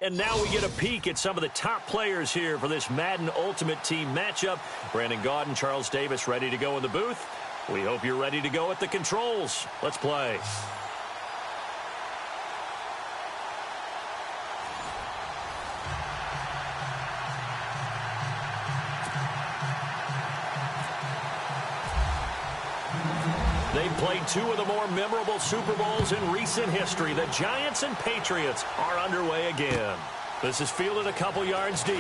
And now we get a peek at some of the top players here for this Madden Ultimate Team matchup. Brandon Gaudin, Charles Davis ready to go in the booth. We hope you're ready to go at the controls. Let's play. They've played two of the more memorable Super Bowls in recent history. The Giants and Patriots are underway again. This is fielded a couple yards deep.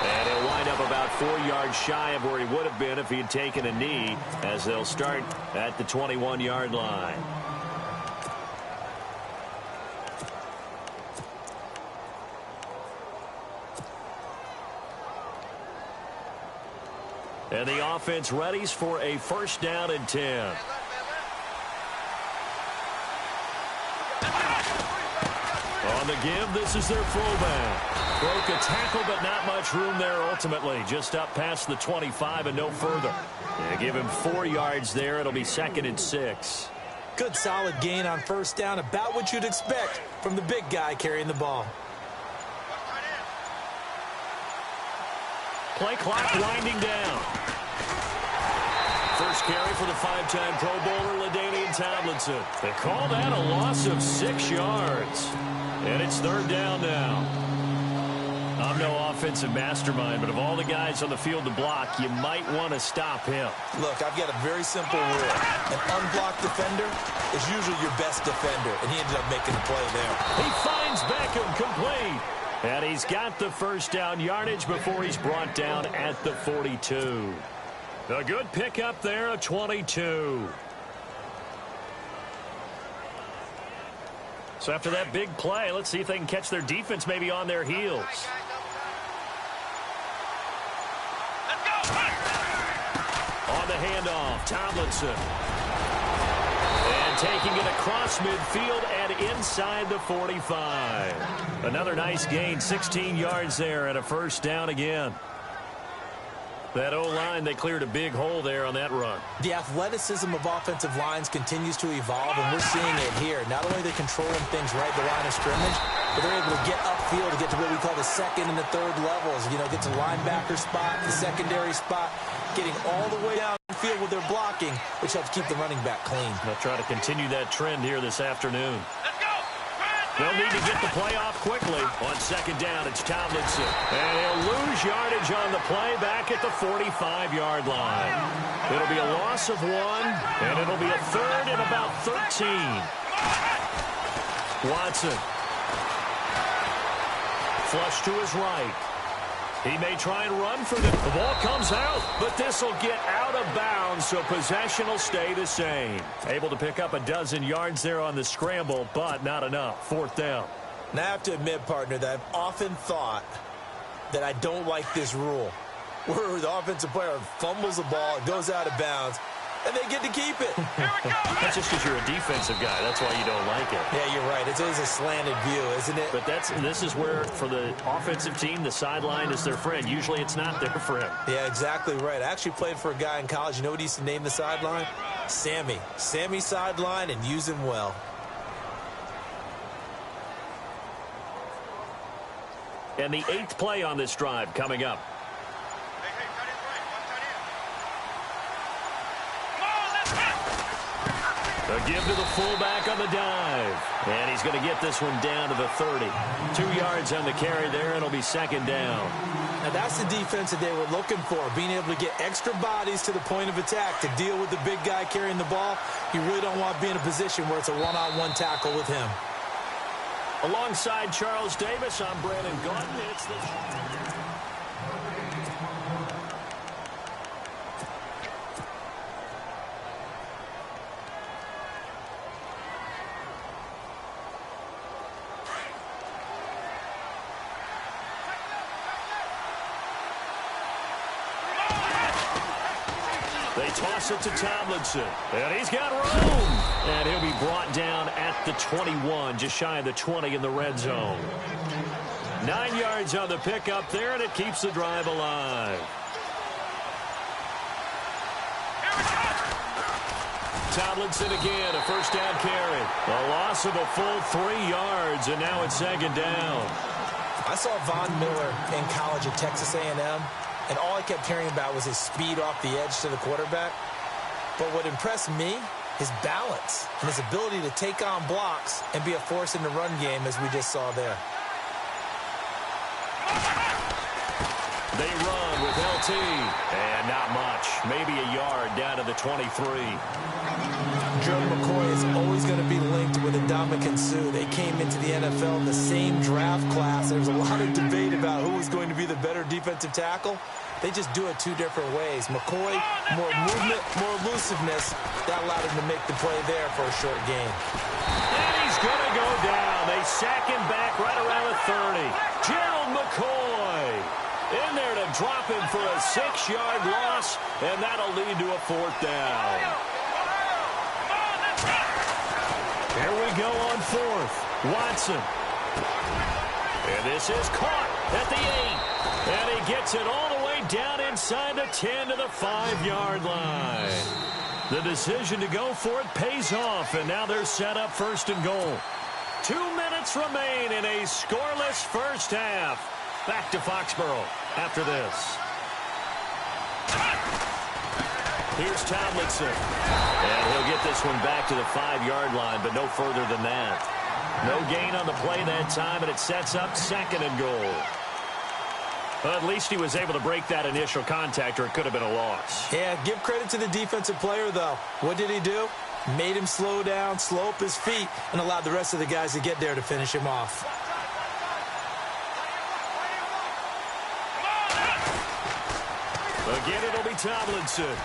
And he'll wind up about 4 yards shy of where he would have been if he had taken a knee, as they'll start at the 21-yard line. And the offense readies for a first down and 10. On the give, this is their fullback. Broke a tackle, but not much room there ultimately. Just up past the 25 and no further. They give him 4 yards there. It'll be 2nd and 6. Good solid gain on first down. About what you'd expect from the big guy carrying the ball. Play clock winding down. First carry for the 5-time Pro Bowler, LaDainian Tomlinson. They call that a loss of 6 yards. And it's 3rd down now. I'm no offensive mastermind, but of all the guys on the field to block, you might want to stop him. Look, I've got a very simple rule. An unblocked defender is usually your best defender, and he ended up making the play there. He finds Beckham complete. And he's got the first down yardage before he's brought down at the 42. A good pickup there, a 22. So after that big play, let's see if they can catch their defense maybe on their heels. On the handoff, Tomlinson. And taking it across midfield and inside the 45. Another nice gain, 16 yards there and a first down again. That O-line, they cleared a big hole there on that run. The athleticism of offensive lines continues to evolve, and we're seeing it here. Not only are they controlling things right at the line of scrimmage, but they're able to get upfield to get to what we call the 2nd and the 3rd levels. You know, get to linebacker spot, the secondary spot, getting all the way downfield with their blocking, which helps keep the running back clean. They'll try to continue that trend here this afternoon. They'll need to get the play off quickly. On 2nd down, it's Tomlinson. And he'll lose yardage on the play back at the 45-yard line. It'll be a loss of 1, and it'll be a 3rd and about 13. Watson. Flush to his right. He may try and run for them. The ball comes out, but this will get out of bounds, so possession will stay the same. Able to pick up a dozen yards there on the scramble, but not enough. 4th down. Now I have to admit, partner, that I've often thought that I don't like this rule, where the offensive player fumbles the ball, it goes out of bounds, and they get to keep it. That's just because you're a defensive guy. That's why you don't like it. Yeah, you're right. It's always a slanted view, isn't it? But this is where, for the offensive team, the sideline is their friend. Usually it's not there for him. Yeah, exactly right. I actually played for a guy in college. You know what he used to name the sideline? Sammy. Sammy sideline, and use him well. And the 8th play on this drive coming up. A give to the fullback on the dive. And he's going to get this one down to the 30. 2 yards on the carry there, and it'll be 2nd down. Now that's the defense that they were looking for, being able to get extra bodies to the point of attack to deal with the big guy carrying the ball. You really don't want to be in a position where it's a one-on-one tackle with him. Alongside Charles Davis, I'm Brandon Gaudin. It's the... They toss it to Tomlinson, and he's got room. And he'll be brought down at the 21, just shy of the 20 in the red zone. 9 yards on the pickup there, and it keeps the drive alive. Tomlinson again, a first down carry. A loss of a full 3 yards, and now it's second down. I saw Von Miller in college at Texas A&M, and all I kept hearing about was his speed off the edge to the quarterback. But what impressed me, his balance and his ability to take on blocks and be a force in the run game, as we just saw there. They run with LT, and not much. Maybe a yard down to the 23. Joe McCoy is always going to be linked with Ndamukong Suh. They came into the NFL in the same draft class. There's a lot of debate about who was going to be the better defensive tackle. They just do it 2 different ways. McCoy, more movement, more elusiveness. That allowed him to make the play there for a short gain. And he's going to go down. They sack him back right around the 30. Gerald McCoy in there to drop him for a 6-yard loss, and that'll lead to a 4th down. Here we go on 4th. Watson. And this is caught at the 8. And he gets it all the way down inside the 10 to the 5-yard line. The decision to go for it pays off, and now they're set up 1st and goal. 2 minutes remain in a scoreless first half. Back to Foxborough after this. Here's Tomlinson. And he'll get this one back to the 5-yard line, but no further than that. No gain on the play that time, and it sets up 2nd and goal. Well, at least he was able to break that initial contact, or it could have been a loss. Yeah, give credit to the defensive player, though. What did he do? Made him slow down, slow up his feet, and allowed the rest of the guys to get there to finish him off. Again, it'll be Tomlinson.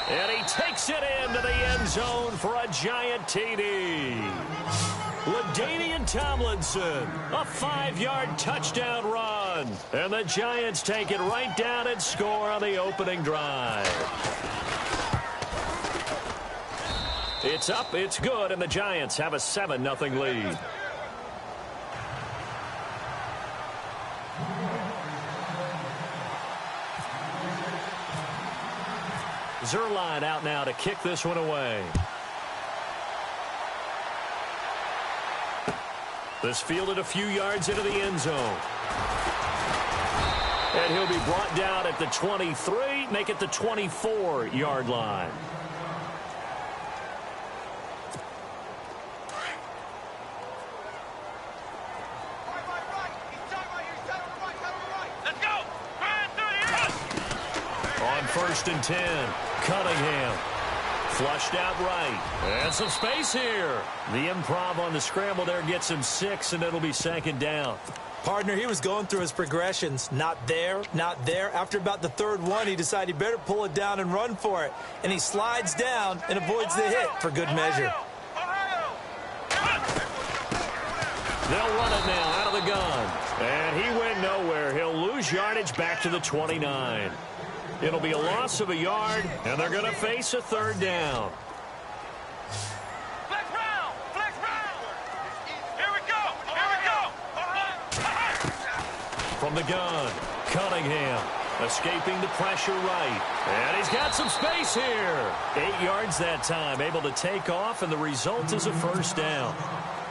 And he takes it into the end zone for a giant TD. LaDainian Tomlinson, a 5-yard touchdown run. And the Giants take it right down and score on the opening drive. It's up, it's good, and the Giants have a 7-0 lead. Zuerlein out now to kick this one away. This fielded a few yards into the end zone. And he'll be brought down at the 23, make it the 24-yard line. On 1st and 10, Cunningham. Flushed out right. And some space here. The improv on the scramble there gets him 6, and it'll be 2nd down. Partner, he was going through his progressions. Not there, not there. After about the 3rd one, he decided he better pull it down and run for it. And he slides down and avoids the hit for good measure. They'll run it now out of the gun. And he went nowhere. He'll lose yardage back to the 29. It'll be a loss of a yard, and they're going to face a 3rd down. Flex round! Flex round! Here we go! Here we go! From the gun, Cunningham escaping the pressure right. And he's got some space here. 8 yards that time, able to take off, and the result is a 1st down.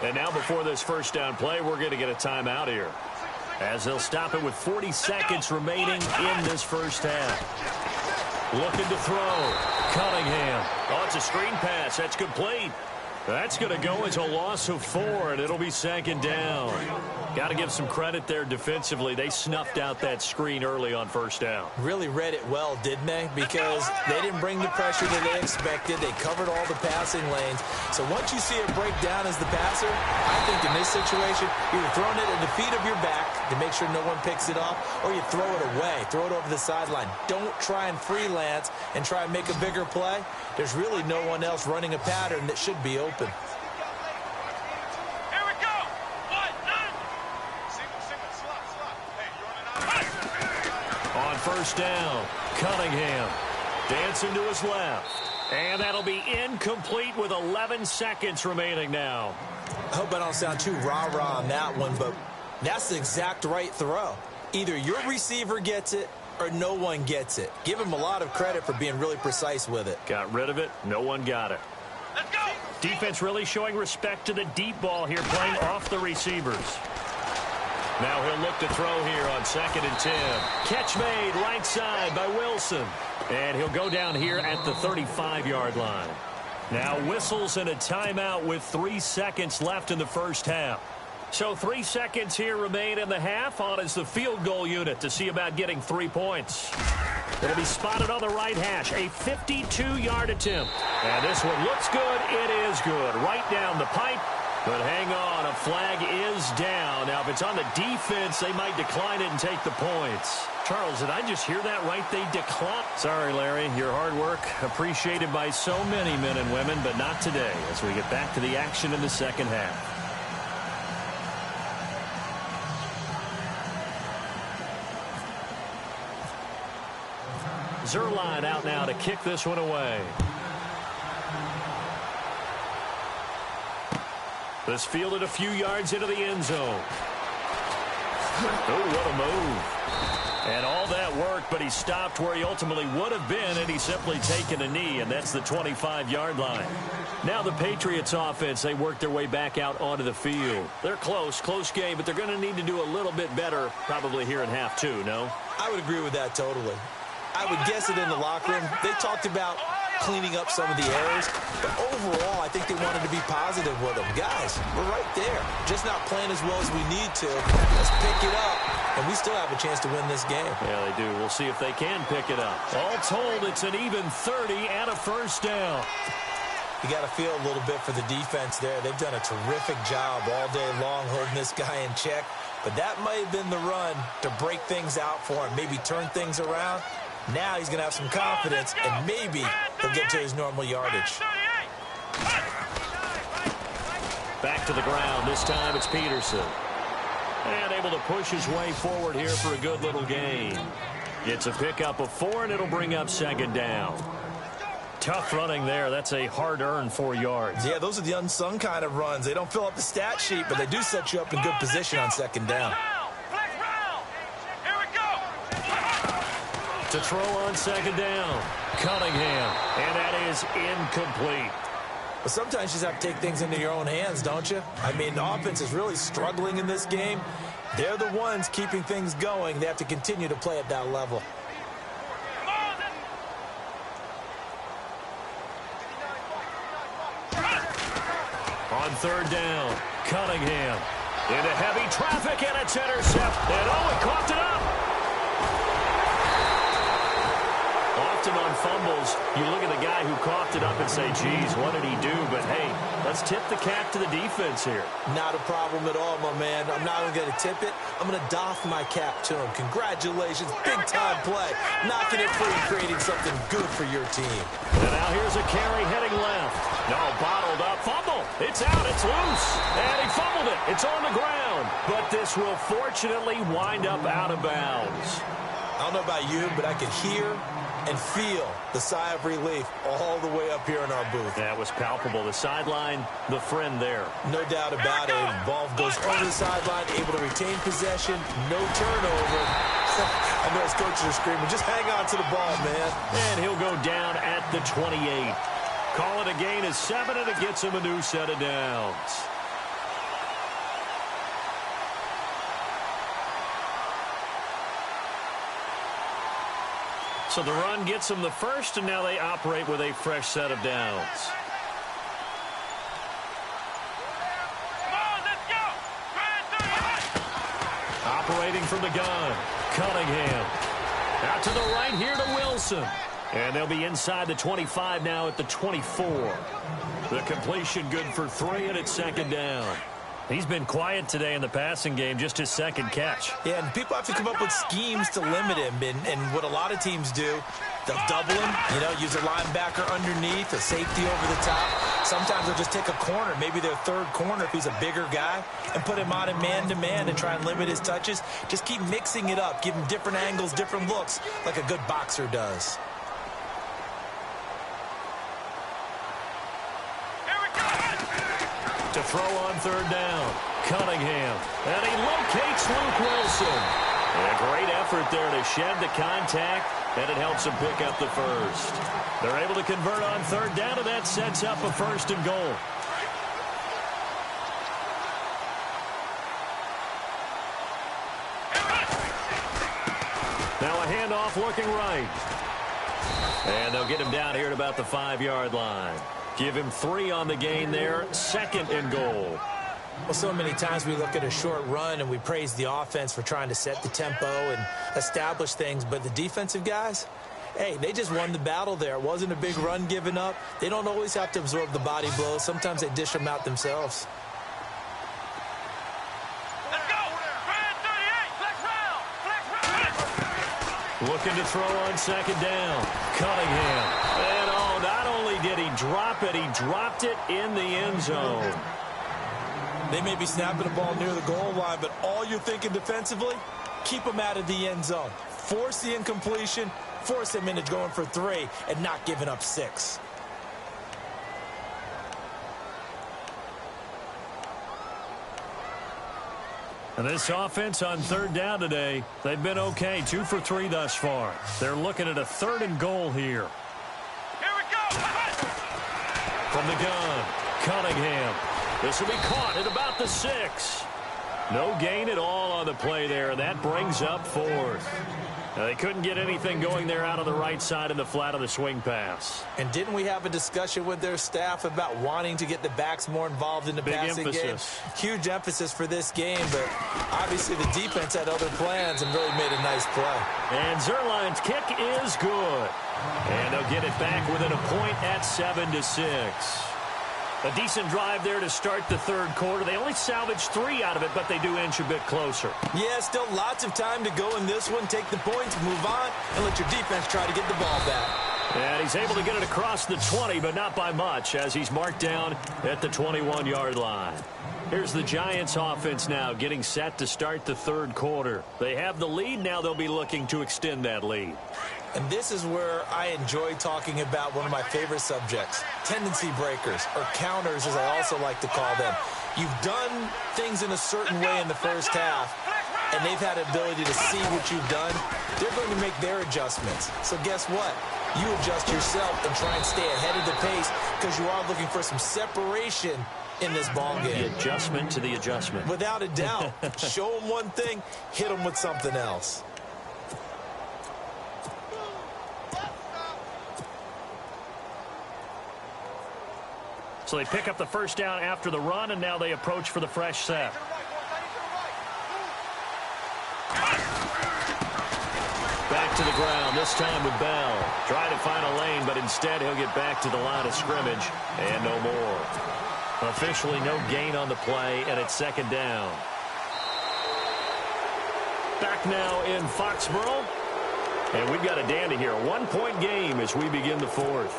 And now before this 1st down play, we're going to get a timeout here, as they'll stop it with 40 seconds remaining in this first half. Looking to throw. Cunningham. Oh, it's a screen pass. That's complete. That's going to go as a loss of 4, and it'll be 2nd down. Got to give some credit there defensively. They snuffed out that screen early on 1st down. Really read it well, didn't they? Because they didn't bring the pressure that they expected. They covered all the passing lanes. So once you see it break down as the passer, I think in this situation, you're throwing it at the feet of your back to make sure no one picks it off, or you throw it away, throw it over the sideline. Don't try and freelance and try and make a bigger play. There's really no one else running a pattern that should be open. On 1st down, Cunningham dancing to his left. And that'll be incomplete with 11 seconds remaining now. I hope I don't sound too rah-rah on that one, but that's the exact right throw. Either your receiver gets it or no one gets it. Give him a lot of credit for being really precise with it. Got rid of it. No one got it. Let's go. Defense really showing respect to the deep ball here, playing off the receivers. Now he'll look to throw here on 2nd and 10. Catch made right side by Wilson. And he'll go down here at the 35-yard line. Now whistles and a timeout with 3 seconds left in the first half. So 3 seconds here remain in the half. On is the field goal unit to see about getting 3 points. It'll be spotted on the right hash. A 52-yard attempt. And this one looks good. It is good. Right down the pipe. But hang on, a flag is down. Now, if it's on the defense, they might decline it and take the points. Charles, did I just hear that right? They decline. Sorry, Larry. Your hard work appreciated by so many men and women, but not today as we get back to the action in the second half. Zerline out now to kick this one away. This fielded a few yards into the end zone. Oh, what a move. And all that work, but he stopped where he ultimately would have been, and he's simply taken a knee, and that's the 25-yard line. Now the Patriots offense, they work their way back out onto the field. They're close game, but they're going to need to do a little bit better probably here in half two, no? I would agree with that totally. I would guess it in the locker room. They talked about cleaning up some of the errors, but overall, I think they wanted to be positive with them. Guys, we're right there. Just not playing as well as we need to. Let's pick it up, and we still have a chance to win this game. Yeah, they do. We'll see if they can pick it up. All told, it's an even 30 and a first down. You got to feel a little bit for the defense there. They've done a terrific job all day long holding this guy in check, but that might have been the run to break things out for him, maybe turn things around. Now he's going to have some confidence, and maybe he'll get to his normal yardage. Back to the ground. This time it's Peterson. And able to push his way forward here for a good little gain. It's a pickup of 4, and it'll bring up 2nd down. Tough running there. That's a hard-earned 4 yards. Yeah, those are the unsung kind of runs. They don't fill up the stat sheet, but they do set you up in good position on 2nd down. To throw on 2nd down. Cunningham. And that is incomplete. But sometimes you just have to take things into your own hands, don't you? I mean, the offense is really struggling in this game. They're the ones keeping things going. They have to continue to play at that level. On 3rd down, Cunningham into heavy traffic, and it's intercepted. And he coughed it up. Often on fumbles, you look at the guy who coughed it up and say, geez, what did he do? But, hey, let's tip the cap to the defense here. Not a problem at all, my man. I'm not even going to tip it. I'm going to doff my cap to him. Congratulations. Big-time play. Knocking it free and creating something good for your team. And now here's a carry heading left. No, bottled up. Fumble. It's out. It's loose. And he fumbled it. It's on the ground. But this will fortunately wind up out of bounds. I don't know about you, but I could hear and feel the sigh of relief all the way up here in our booth. That was palpable. The sideline, the friend there. No doubt about it. Ball goes over the sideline, able to retain possession, no turnover. I know his coaches are screaming, just hang on to the ball, man. And he'll go down at the 28. Call it a gain of 7, and it gets him a new set of downs. So the run gets them the first, and now they operate with a fresh set of downs. Operating from the gun, Cunningham. Out to the right here to Wilson. And they'll be inside the 25 now at the 24. The completion good for 3, and it's 2nd down. He's been quiet today in the passing game, just his 2nd catch. Yeah, and people have to come up with schemes to limit him. And what a lot of teams do, they'll double him, use a linebacker underneath, a safety over the top. Sometimes they'll just take a corner, maybe their 3rd corner if he's a bigger guy, and put him on in man-to-man and try and limit his touches. Just keep mixing it up, give him different angles, different looks, like a good boxer does. To throw on 3rd down, Cunningham. And he locates Luke Wilson. A great effort there to shed the contact, and it helps them pick up the first. They're able to convert on third down, and that sets up a 1st and goal. Now a handoff looking right. And they'll get him down here at about the 5-yard line. Give him 3 on the gain there, 2nd and goal. Well, so many times we look at a short run and we praise the offense for trying to set the tempo and establish things, but the defensive guys, hey, they just won the battle there. It wasn't a big run given up. They don't always have to absorb the body blows. Sometimes they dish them out themselves. Let's go. Brand 38. Flex round. Looking to throw on 2nd down. Cunningham. And oh, not only did he drop it, he dropped it in the end zone. They may be snapping the ball near the goal line, but all you're thinking defensively, keep them out of the end zone. Force the incompletion, force them into going for 3, and not giving up 6. And this offense on 3rd down today, they've been okay. 2 for 3 thus far. They're looking at a 3rd and goal here. Here we go. From the gun, Cunningham. This will be caught at about the 6. No gain at all on the play there, and that brings up 4th. Now, they couldn't get anything going there out of the right side in the flat of the swing pass. And didn't we have a discussion with their staff about wanting to get the backs more involved in the passing game? Huge emphasis for this game, but obviously the defense had other plans and really made a nice play. And Zerline's kick is good. And they'll get it back within a point at 7-6. A decent drive there to start the 3rd quarter. They only salvaged 3 out of it, but they do inch a bit closer. Yeah, still lots of time to go in this one. Take the points, move on, and let your defense try to get the ball back. And he's able to get it across the 20, but not by much, as he's marked down at the 21-yard line. Here's the Giants offense now getting set to start the 3rd quarter. They have the lead. Now they'll be looking to extend that lead. And this is where I enjoy talking about one of my favorite subjects, tendency breakers, or counters as I also like to call them. You've done things in a certain way in the first half, and they've had an ability to see what you've done. They're going to make their adjustments. So guess what? You adjust yourself and try and stay ahead of the pace because you are looking for some separation in this ball game. The adjustment to the adjustment. Without a doubt. Show them one thing, hit them with something else. So they pick up the 1st down after the run, and now they approach for the fresh set. Back to the ground, this time with Bell. Trying to find a lane, but instead he'll get back to the line of scrimmage, and no more. Officially no gain on the play, and it's 2nd down. Back now in Foxborough, and we've got a dandy here. A 1-point game as we begin the 4th.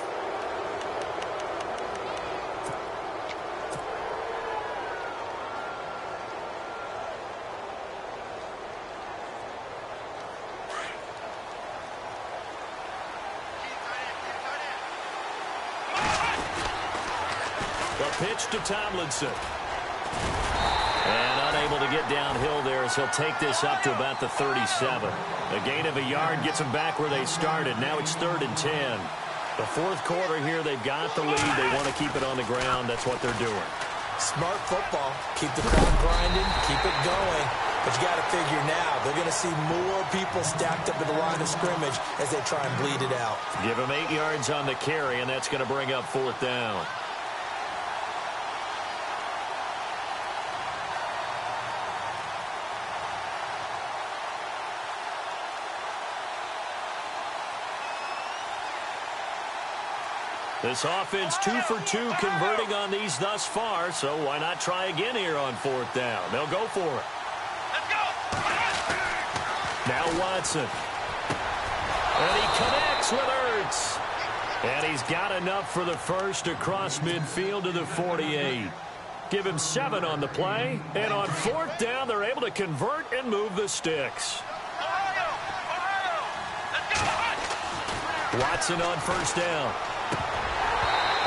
Pitch to Tomlinson. And unable to get downhill there as he'll take this up to about the 37. A gain of a yard gets them back where they started. Now it's 3rd and 10. The 4th quarter here, they've got the lead. They want to keep it on the ground. That's what they're doing. Smart football. Keep the clock grinding. Keep it going. But you got to figure now, they're going to see more people stacked up at the line of scrimmage as they try and bleed it out. Give them 8 yards on the carry, and that's going to bring up 4th down. This offense 2 for 2 converting on these thus far, so why not try again here on 4th down? They'll go for it. Let's go. Now Watson. And he connects with Ertz. And he's got enough for the first across midfield to the 48. Give him 7 on the play. And on 4th down, they're able to convert and move the sticks. Ohio. Let's go. Watson on 1st down.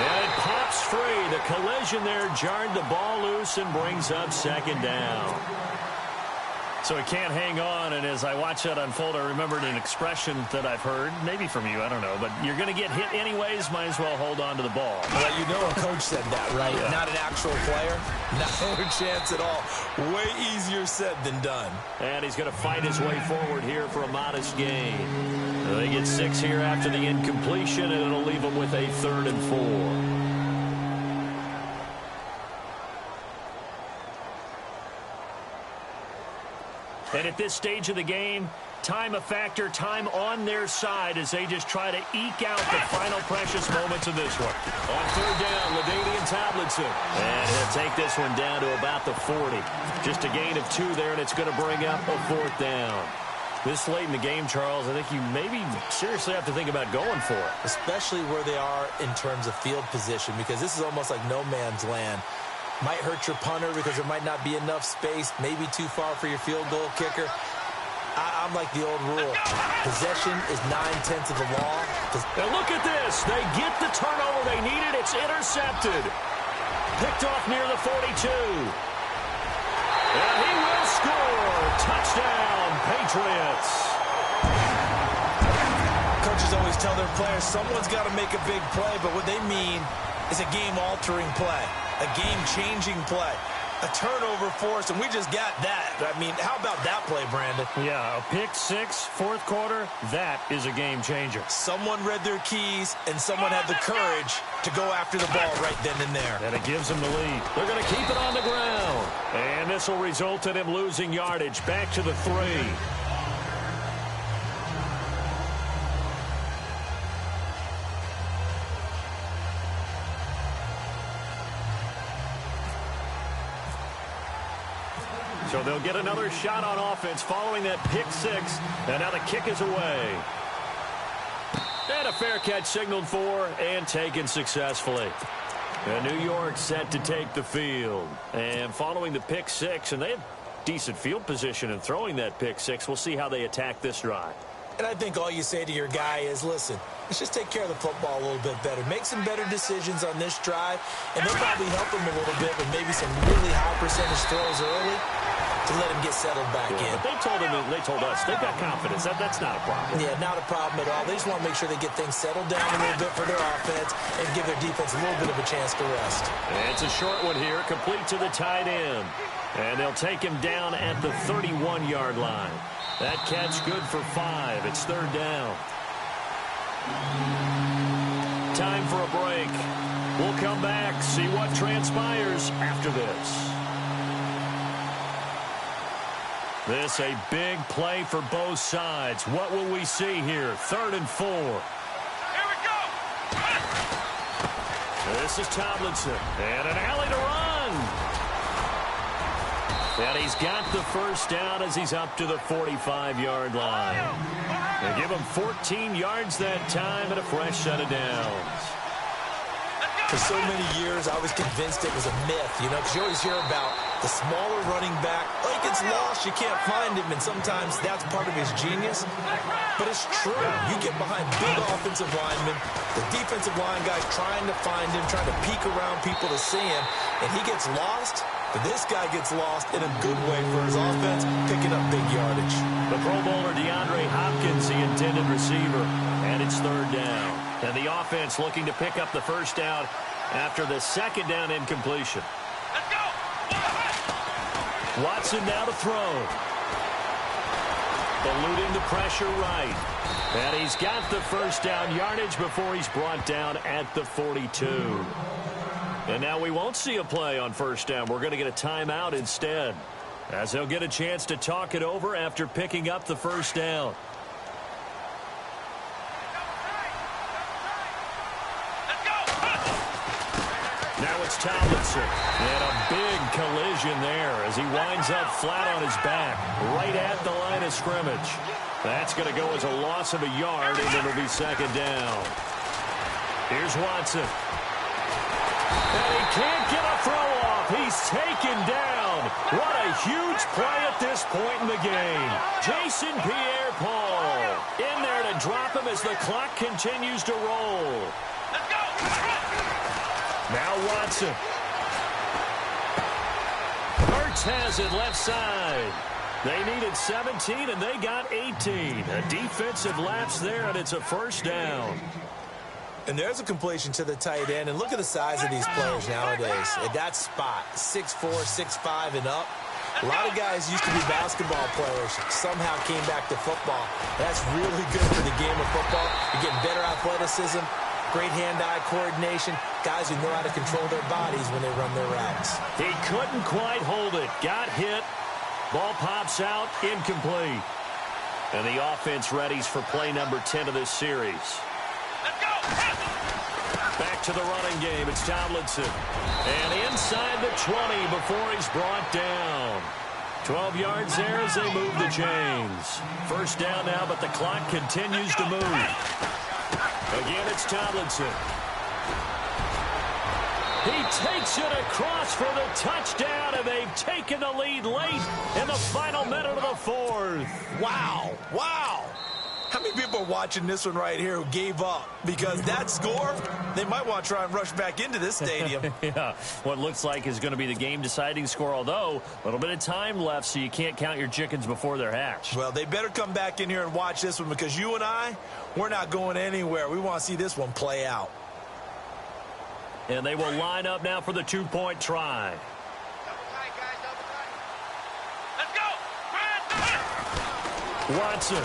And it pops free. The collision there jarred the ball loose and brings up 2nd down. So he can't hang on, and as I watch that unfold, I remembered an expression that I've heard, maybe from you, I don't know, but you're going to get hit anyways, might as well hold on to the ball. Well, you know a coach said that, right? Yeah. Not an actual player. Not a chance at all. Way easier said than done. And he's going to fight his way forward here for a modest gain. They get 6 here after the incompletion, and it'll leave them with a 3rd and 4. And at this stage of the game, time a factor, time on their side as they just try to eke out the final precious moments of this one. On 3rd down, LaDainian Tomlinson. And he'll take this one down to about the 40. Just a gain of 2 there, and it's going to bring up a 4th down. This late in the game, Charles, I think you maybe seriously have to think about going for it. Especially where they are in terms of field position, because this is almost like no man's land. Might hurt your punter because there might not be enough space, maybe too far for your field goal kicker. I'm like the old rule. Possession is 9/10 of the law. And look at this. They get the turnover they needed. It's intercepted. Picked off near the 42. And he will score. Touchdown, Patriots. Coaches always tell their players someone's got to make a big play, but what they mean is a game-altering play. A game-changing play. A turnover force, and we just got that. I mean, how about that play, Brandon? Yeah, a pick 6, 4th quarter, that is a game-changer. Someone read their keys, and someone had the courage to go after the ball right then and there. And it gives them the lead. They're going to keep it on the ground. And this will result in him losing yardage back to the 3. So they'll get another shot on offense following that pick 6. And now the kick is away. And a fair catch signaled for and taken successfully. And New York set to take the field. And following the pick 6, and they have decent field position in throwing that pick 6. We'll see how they attack this drive. And I think all you say to your guy is, listen, let's just take care of the football a little bit better. Make some better decisions on this drive, and they'll probably help him a little bit with maybe some really high percentage throws early to let him get settled back in. But they told us they've got confidence. That's not a problem. Yeah, not a problem at all. They just want to make sure they get things settled down a little bit for their offense and give their defense a little bit of a chance to rest. And it's a short one here, complete to the tight end. And they'll take him down at the 31-yard line. That catch good for 5. It's 3rd down. Time for a break. We'll come back, see what transpires after this. This a big play for both sides. What will we see here? 3rd and 4. Here we go. This is Tomlinson. And an alley to run. And he's got the first down as he's up to the 45-yard line. They give him 14 yards that time and a fresh set of downs. For so many years, I was convinced it was a myth, because you always hear about the smaller running back. Oh, he gets lost, you can't find him, and sometimes that's part of his genius. But it's true. You get behind big offensive linemen, the defensive line guy's trying to find him, trying to peek around people to see him, and he gets lost. But this guy gets lost in a good way for his offense, picking up big yardage. The Pro Bowler DeAndre Hopkins, the intended receiver, and it's 3rd down. And the offense looking to pick up the first down after the 2nd down incompletion. Let's go. Watson now to throw. Eluding the pressure right. And he's got the first down yardage before he's brought down at the 42. And now we won't see a play on first down. We're going to get a timeout instead, as they'll get a chance to talk it over after picking up the first down. Now it's Tomlinson. And a big collision there as he winds up flat on his back, right at the line of scrimmage. That's going to go as a loss of a yard, and it'll be 2nd down. Here's Watson. And he can't get a throw off. He's taken down. What a huge play at this point in the game. Jason Pierre-Paul in there to drop him as the clock continues to roll. Let's go. Now Watson. Hurts has it left side. They needed 17, and they got 18. A defensive lapse there, and it's a first down. And there's a completion to the tight end. And look at the size of these players nowadays. At that spot, 6'4", 6'5", and up. A lot of guys used to be basketball players, somehow came back to football. That's really good for the game of football. You're getting better athleticism, great hand-eye coordination, guys who know how to control their bodies when they run their routes. He couldn't quite hold it. Got hit. Ball pops out, incomplete. And the offense readies for play number 10 of this series. Let's go. Back to the running game. It's Tomlinson. And inside the 20 before he's brought down. 12 yards there as they move the chains. First down now, but the clock continues to move. Again, it's Tomlinson. He takes it across for the touchdown, and they've taken the lead late in the final minute of the fourth. Wow. Wow. How many people are watching this one right here who gave up? Because that score, they might want to try and rush back into this stadium. Yeah, what looks like is going to be the game-deciding score, although a little bit of time left, so you can't count your chickens before they're hatched. Well, they better come back in here and watch this one, because you and I, we're not going anywhere. We want to see this one play out. And they will line up now for the two-point try. Let's go. Watson.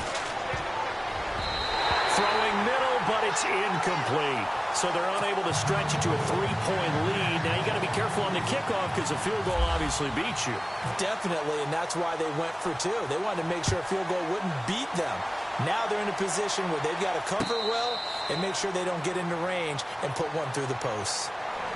Throwing middle, but it's incomplete. So they're unable to stretch it to a three-point lead. Now you got to be careful on the kickoff because a field goal obviously beats you. Definitely, and that's why they went for two. They wanted to make sure a field goal wouldn't beat them. Now they're in a position where they've got to cover well and make sure they don't get into range and put one through the posts.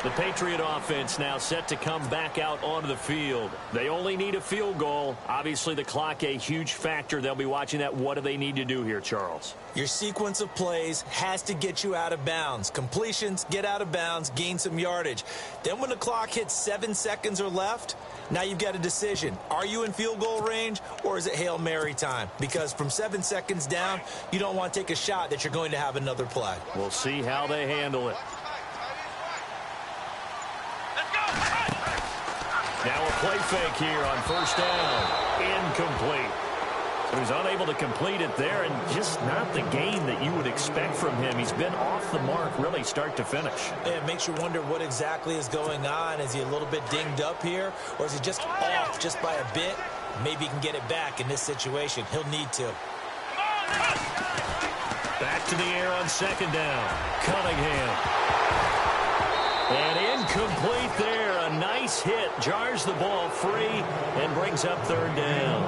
The Patriot offense now set to come back out onto the field. They only need a field goal. Obviously, the clock a huge factor. They'll be watching that. What do they need to do here, Charles? Your sequence of plays has to get you out of bounds. Completions, get out of bounds, gain some yardage. Then when the clock hits 7 seconds or left, now you've got a decision. Are you in field goal range, or is it Hail Mary time? Because from 7 seconds down, you don't want to take a shot that you're going to have another play. We'll see how they handle it. Now a play fake here on first down. Incomplete. So he's unable to complete it there, and just not the game that you would expect from him. He's been off the mark really start to finish. It makes you wonder what exactly is going on. Is he a little bit dinged up here, or is he just off just by a bit? Maybe he can get it back in this situation. He'll need to. Back to the air on second down. Cunningham. And incomplete there. A nice hit. Jars the ball free and brings up third down.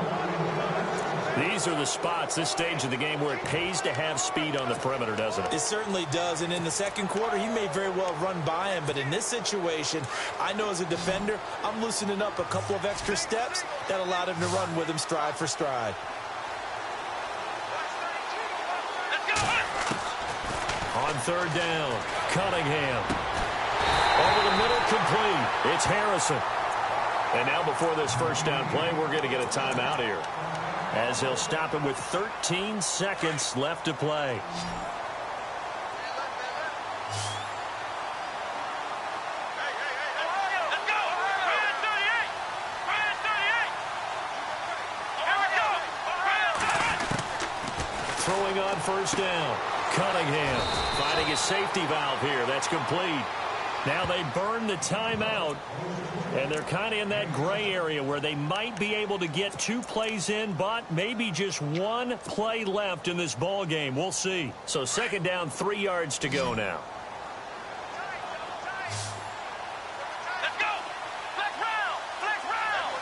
These are the spots, this stage of the game, where it pays to have speed on the perimeter, doesn't it? It certainly does. And in the second quarter, he may very well run by him. But in this situation, I know as a defender, I'm loosening up a couple of extra steps that allowed him to run with him stride for stride. On third down, Cunningham. Over the middle, complete. It's Harrison. And now before this first down play, we're going to get a timeout here, as he'll stop him with 13 seconds left to play. Let's go. Brand 38. Brand 38. Here we go. Throwing on first down. Cunningham finding a safety valve here. That's complete. Now they burn the timeout, and they're kind of in that gray area where they might be able to get 2 plays in, but maybe just 1 play left in this ball game. We'll see. So second down, 3 yards to go now. Let's go. Flex round. Flex round.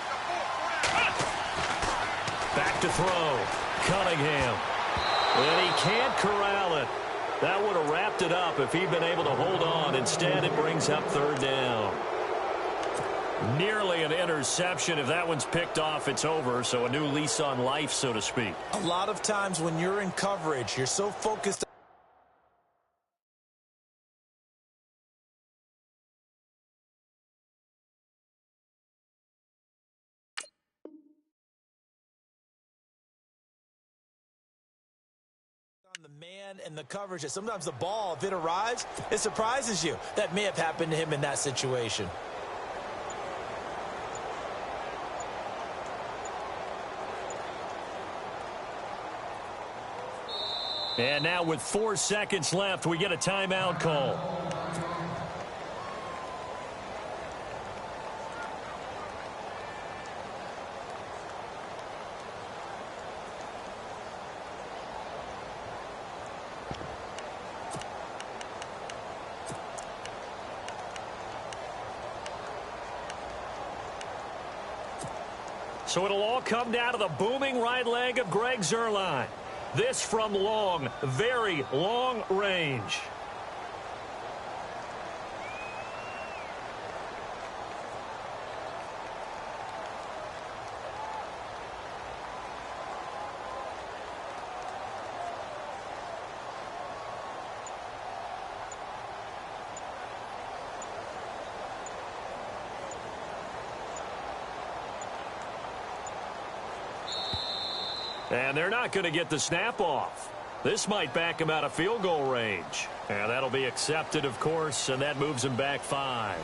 Back to throw. Cunningham. And he can't corral it. That would have wrapped it up if he'd been able to hold on. Instead, it brings up third down. Nearly an interception. If that one's picked off, it's over. So a new lease on life, so to speak. A lot of times when you're in coverage, you're so focused on the man and the coverage that sometimes the ball, if it arrives, it surprises you. That may have happened to him in that situation. And now with 4 seconds left, we get a timeout call. So it'll all come down to the booming right leg of Greg Zuerlein. This from long, very long range. And they're not going to get the snap off. This might back him out of field goal range. And that'll be accepted, of course, and that moves him back 5.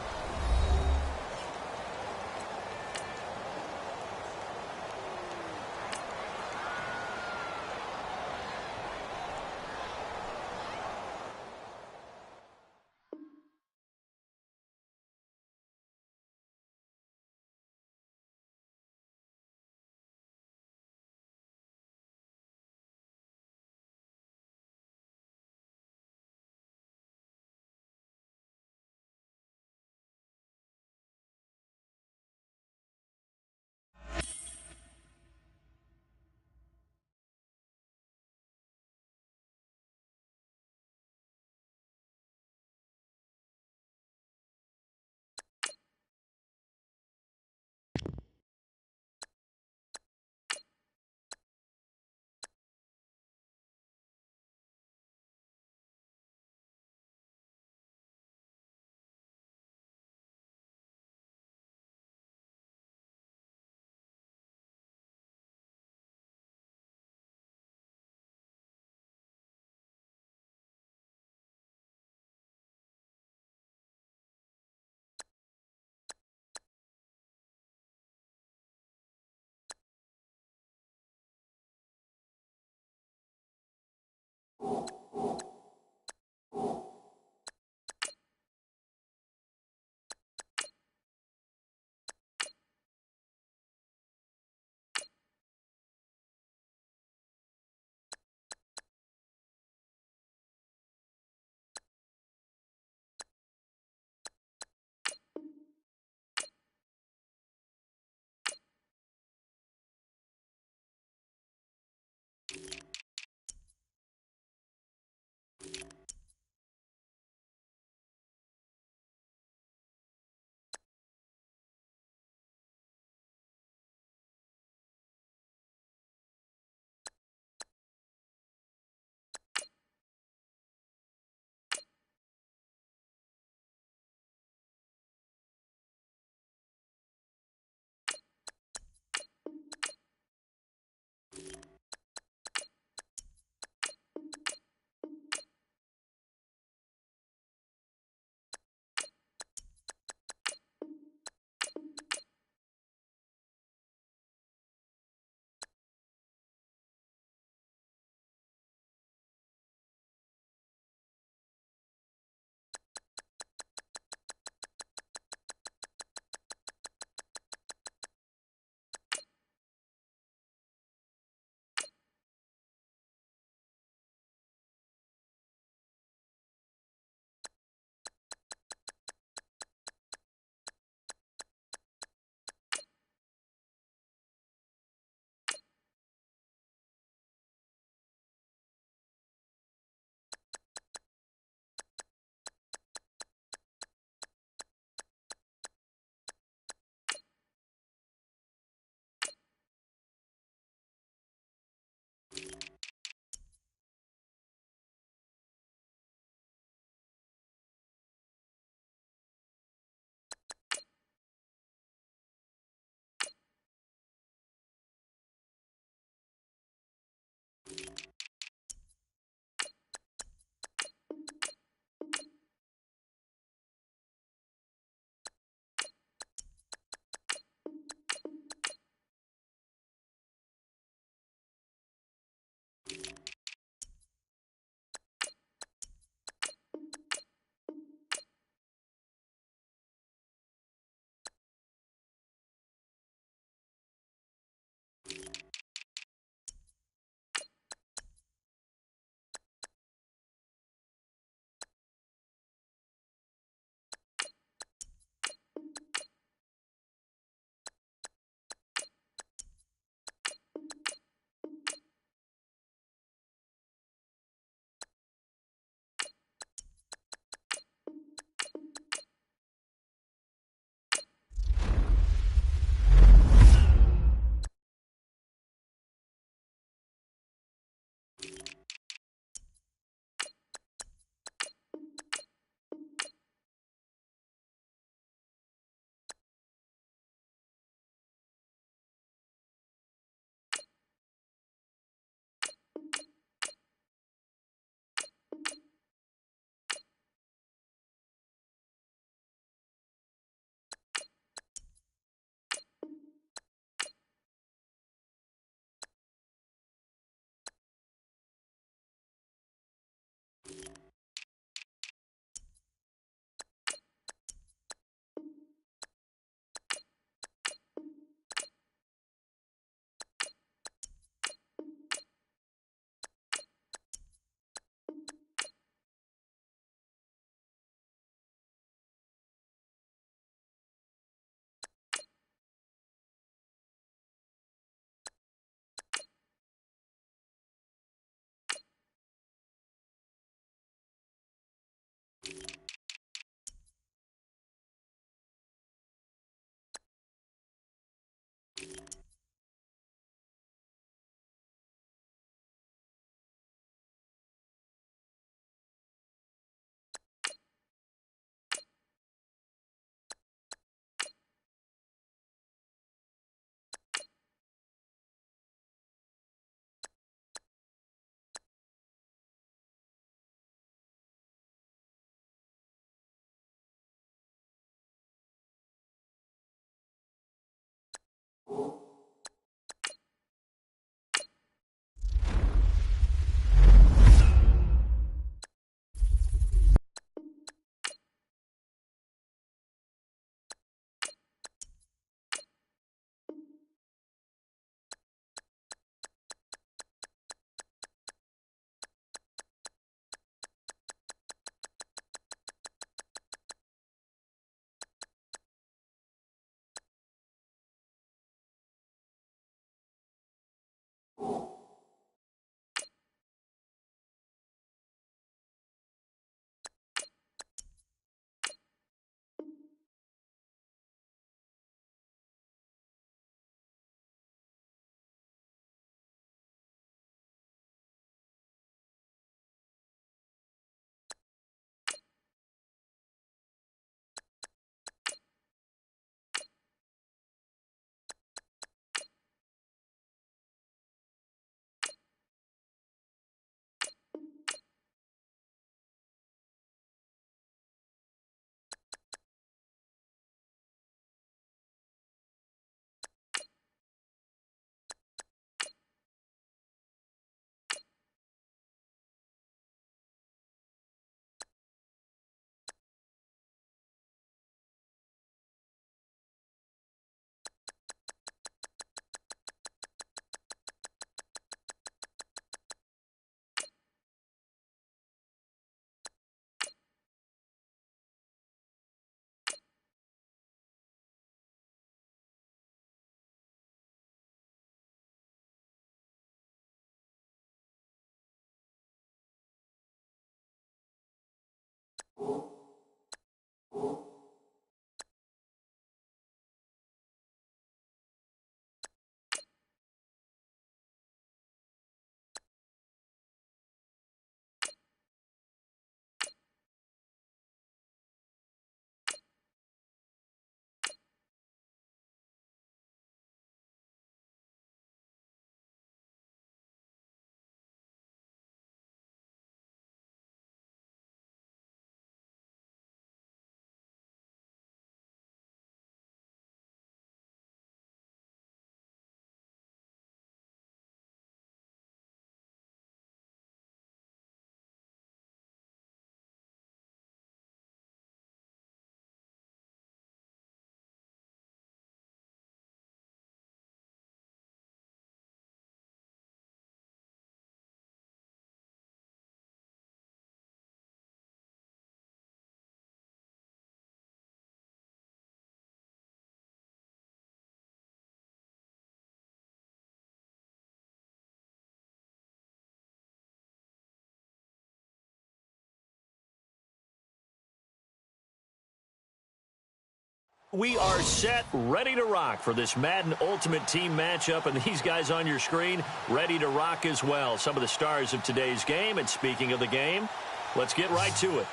we are set, ready to rock for this Madden Ultimate Team matchup, and these guys on your screen ready to rock as well. Some of the stars of today's game, and speaking of the game, let's get right to it.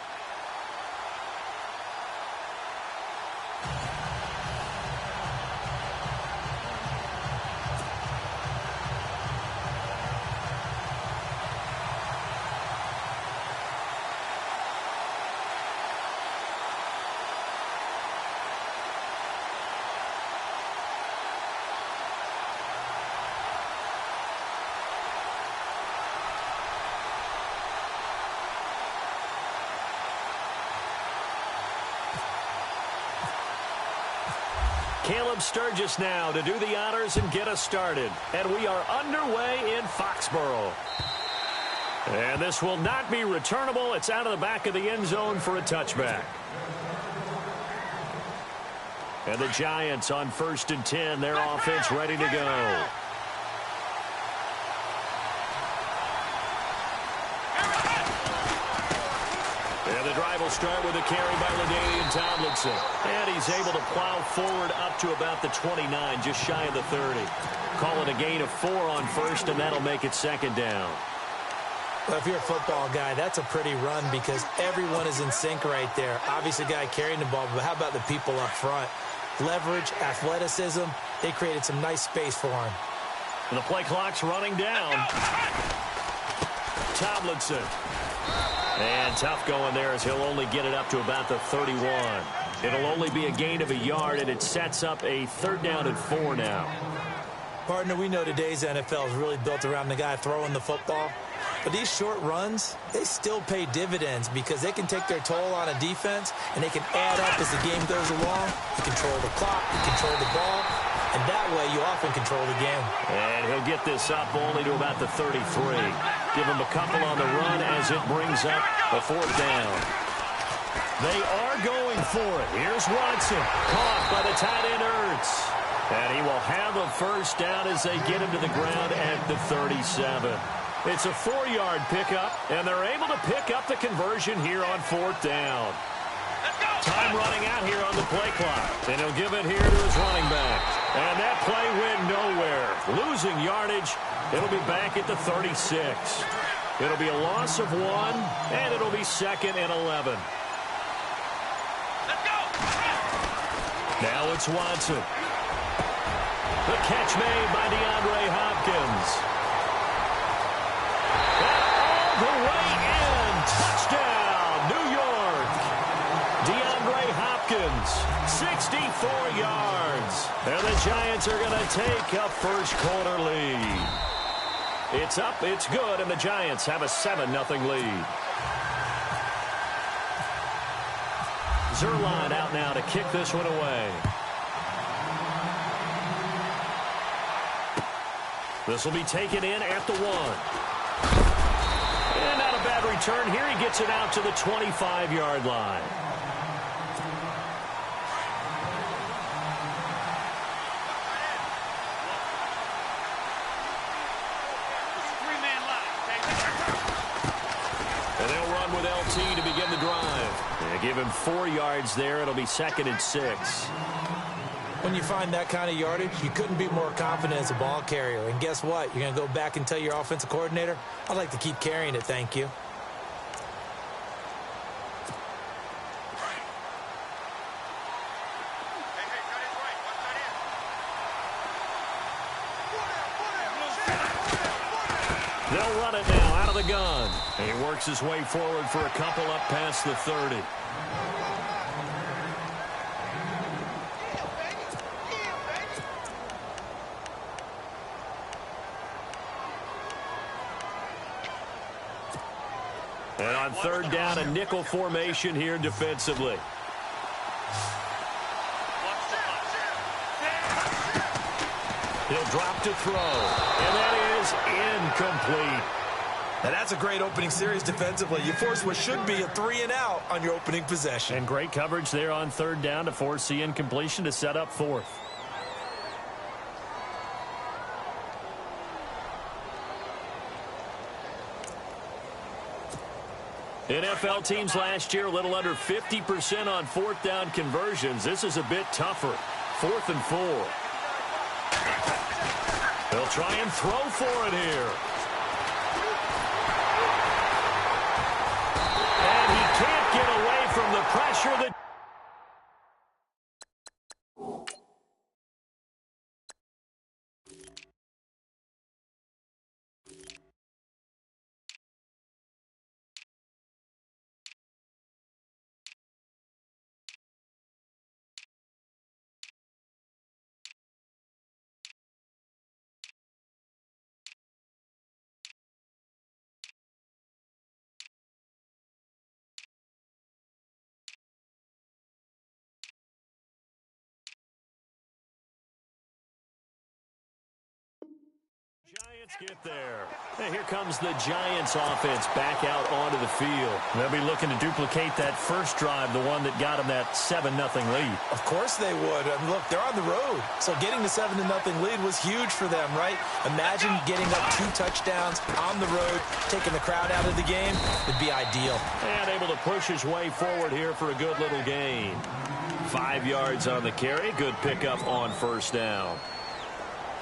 Caleb Sturgis now to do the honors and get us started. And we are underway in Foxborough. And this will not be returnable. It's out of the back of the end zone for a touchback. And the Giants on 1st and 10. Their offense ready to go. And the drive will start with a carry by LaDainian Tomlinson. And he's able to plow forward up to about the 29, just shy of the 30. Call it a gain of 4 on 1st, and that'll make it 2nd down. Well, if you're a football guy, that's a pretty run because everyone is in sync right there. Obviously, the guy carrying the ball, but how about the people up front? Leverage, athleticism, they created some nice space for him. And the play clock's running down. Tomlinson. And tough going there as he'll only get it up to about the 31. It'll only be a gain of a yard, and it sets up a 3rd down and 4 now. Partner, we know today's NFL is really built around the guy throwing the football. But these short runs, they still pay dividends because they can take their toll on a defense, and they can add up as the game goes along. You control the clock, you control the ball, and that way you often control the game. And he'll get this up only to about the 33. Give him a couple on the run as it brings up a 4th down. They are going for it. Here's Watson. Caught by the tight end Ertz. And he will have a 1st down as they get him to the ground at the 37. It's a 4-yard pickup, and they're able to pick up the conversion here on 4th down. Time running out here on the play clock, and he'll give it here to his running back. And that play went nowhere. Losing yardage. It'll be back at the 36. It'll be a loss of 1, and it'll be 2nd and 11. Now it's Watson. The catch made by DeAndre Hopkins. And all the way in. Touchdown, New York. DeAndre Hopkins, 64 yards. And the Giants are going to take a first-quarter lead. It's up, it's good, and the Giants have a 7-0 lead. Zerline out now to kick this one away. This will be taken in at the 1. And not a bad return here. He gets it out to the 25-yard line. And they'll run with LT to begin the drive. They give him 4 yards there. It'll be 2nd and 6. When you find that kind of yardage, you couldn't be more confident as a ball carrier. And guess what? You're going to go back and tell your offensive coordinator, I'd like to keep carrying it, thank you. They'll run it now out of the gun. And he works his way forward for a couple up past the 30. And on 3rd down, a nickel formation here defensively. He'll drop to throw. And that is incomplete. Now that's a great opening series defensively. You force what should be a 3-and-out on your opening possession. And great coverage there on 3rd down to force the incompletion to set up 4th. NFL teams last year, a little under 50% on fourth down conversions. This is a bit tougher. 4th and 4. They'll try and throw for it here. And he can't get away from the pressure that... Giants get there. And here comes the Giants offense back out onto the field. They'll be looking to duplicate that first drive, the one that got them that 7-0 lead. Of course they would. I mean, look, they're on the road. So getting the 7-0 lead was huge for them, right? Imagine getting up 2 touchdowns on the road, taking the crowd out of the game. It'd be ideal. And able to push his way forward here for a good little gain. 5 yards on the carry. Good pickup on first down.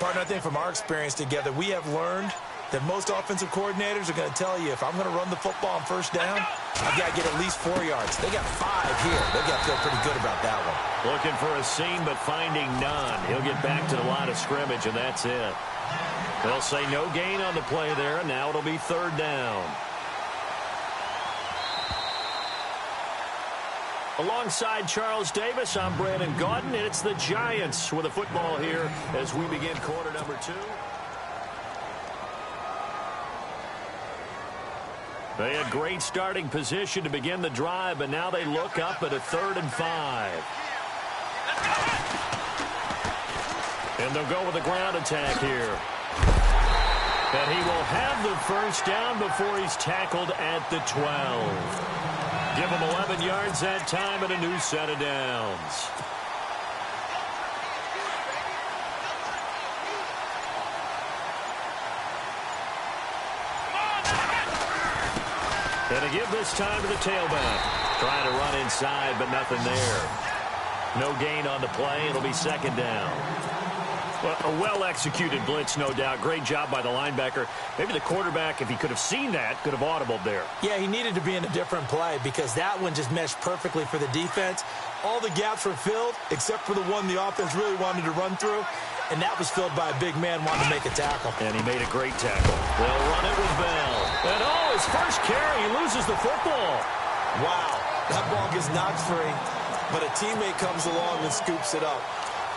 Partner, I think from our experience together, we have learned that most offensive coordinators are going to tell you, if I'm going to run the football on first down, I've got to get at least 4 yards. They got 5 here. They've got to feel pretty good about that one. Looking for a seam, but finding none. He'll get back to the line of scrimmage, and that's it. They'll say no gain on the play there. Now it'll be 3rd down. Alongside Charles Davis, I'm Brandon Gaudin, and it's the Giants with a football here as we begin quarter number 2. They had great starting position to begin the drive, but now they look up at a 3rd and 5. And they'll go with a ground attack here. And he will have the first down before he's tackled at the 12. Give him 11 yards that time and a new set of downs. And to give this time to the tailback. Trying to run inside, but nothing there. No gain on the play. It'll be 2nd down. Well, a well-executed blitz, no doubt. Great job by the linebacker. Maybe the quarterback, if he could have seen that, could have audibled there. Yeah, he needed to be in a different play because that one just meshed perfectly for the defense. All the gaps were filled except for the one the offense really wanted to run through, and that was filled by a big man wanting to make a tackle. And he made a great tackle. They'll run it with Bell. And, his first carry, he loses the football. Wow, that ball gets knocked free, but a teammate comes along and scoops it up.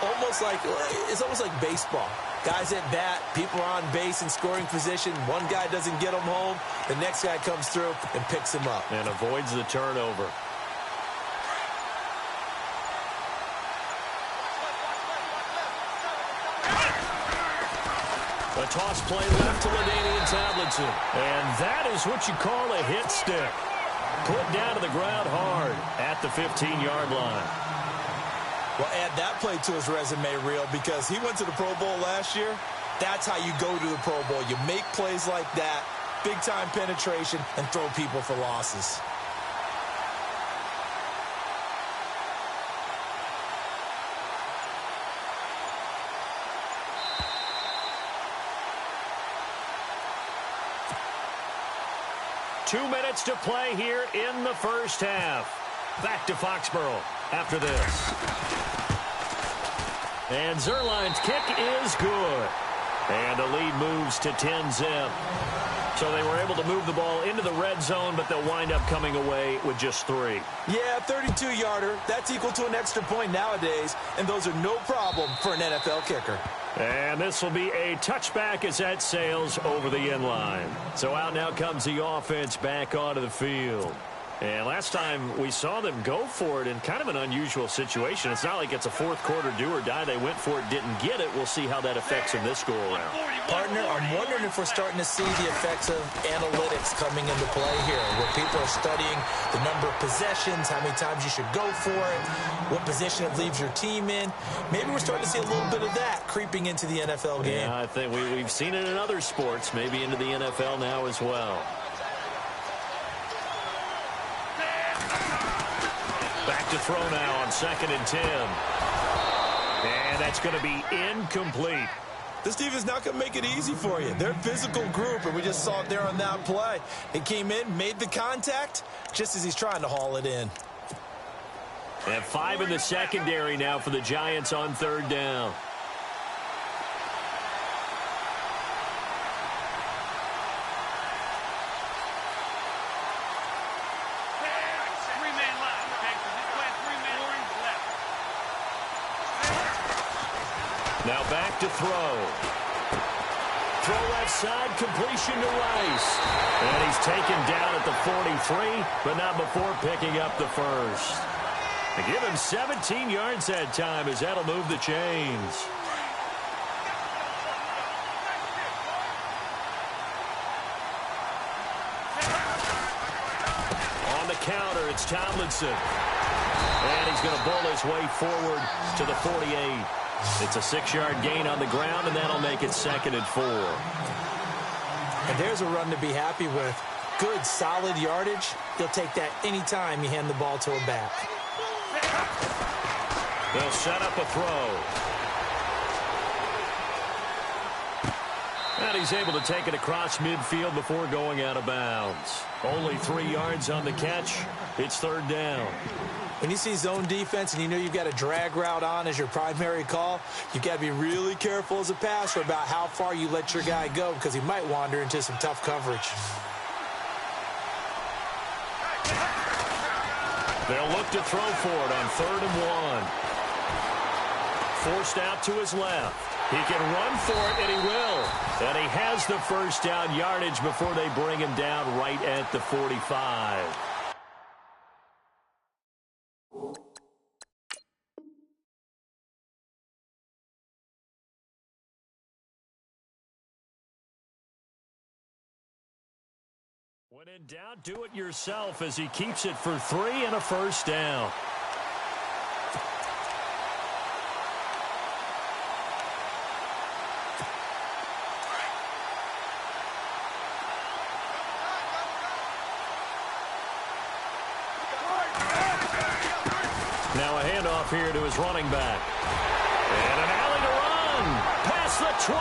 It's almost like baseball. Guys at bat, people are on base in scoring position. One guy doesn't get him home. The next guy comes through and picks him up. And avoids the turnover. A toss play left to LaDainian Tomlinson. And that is what you call a hit stick. Put down to the ground hard at the 15-yard line. Well, add that play to his resume reel because he went to the Pro Bowl last year. That's how you go to the Pro Bowl. You make plays like that, big-time penetration, and throw people for losses. Two minutes to play here in the first half. Back to Foxborough after this. And Zerline's kick is good. And the lead moves to 10-zip. So they were able to move the ball into the red zone, but they'll wind up coming away with just 3. Yeah, 32-yarder. That's equal to an extra point nowadays, and those are no problem for an NFL kicker. And this will be a touchback as that sails over the end line. So out now comes the offense back onto the field. And last time we saw them go for it in kind of an unusual situation. It's not like it's a fourth quarter do or die. They went for it, didn't get it. We'll see how that affects them this go-around. Partner, I'm wondering if we're starting to see the effects of analytics coming into play here, where people are studying the number of possessions, how many times you should go for it, what position it leaves your team in. Maybe we're starting to see a little bit of that creeping into the NFL game. Yeah, I think we've seen it in other sports, maybe into the NFL now as well. to throw now on 2nd and 10. And that's going to be incomplete. This defense not going to make it easy for you. They're a physical group, and we just saw it there on that play. He came in, made the contact, just as he's trying to haul it in. And 5 in the secondary now for the Giants on 3rd down. Now back to throw. Throw left side, completion to Rice. And he's taken down at the 43, but not before picking up the first. They give him 17 yards that time as that'll move the chains. On the counter, it's Tomlinson. And he's going to bull his way forward to the 48. It's a 6-yard gain on the ground, and that'll make it 2nd and 4. And there's a run to be happy with. Good, solid yardage. He'll take that anytime you hand the ball to a back. They'll set up a throw. And he's able to take it across midfield before going out of bounds. Only 3 yards on the catch. It's 3rd down. When you see zone defense and you know you've got a drag route on as your primary call, you've got to be really careful as a passer about how far you let your guy go because he might wander into some tough coverage. They'll look to throw for it on 3rd and 1. Forced out to his left. He can run for it, and he will. And he has the first down yardage before they bring him down right at the 45. When in doubt, do it yourself as he keeps it for 3 and a first down. Now a handoff here to his running back. And an alley to run. Past the 20.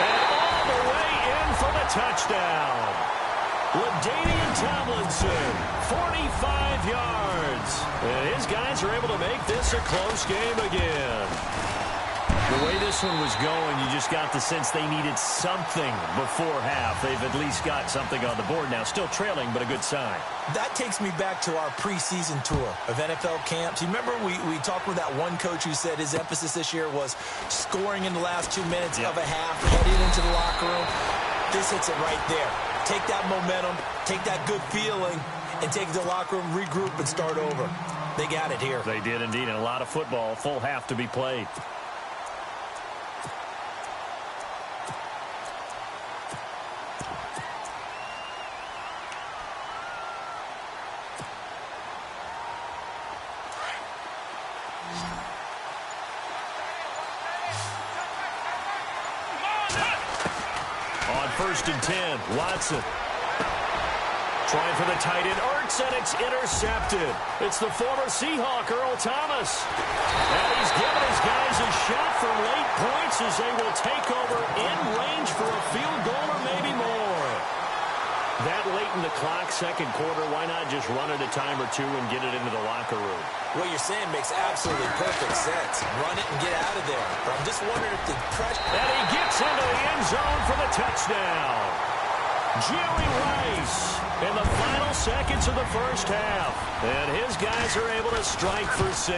And all the way in for the touchdown. LaDainian Tomlinson, 45 yards. And his guys are able to make this a close game again. The way this one was going, you just got the sense they needed something before half. They've at least got something on the board now. Still trailing, but a good sign. That takes me back to our preseason tour of NFL camps. You remember we talked with that one coach who said his emphasis this year was scoring in the last 2 minutes of a half, heading into the locker room. This hits it right there. Take that momentum, take that good feeling, and take it to the locker room, regroup, and start over. They got it here. They did indeed, and a lot of football, full half to be played. On 1st and 10, Watson. Trying for the tight end, Ertz, and it's intercepted. It's the former Seahawk, Earl Thomas. And he's given his guys a shot for late points as they will take over in range for a field goal or maybe more. That late in the clock, 2nd quarter, why not just run it a time or two and get it into the locker room? What you're saying makes absolutely perfect sense. Run it and get out of there. But I'm just wondering if the pressure... And he gets into the end zone for the touchdown. Jerry Rice in the final seconds of the first half. And his guys are able to strike for 6.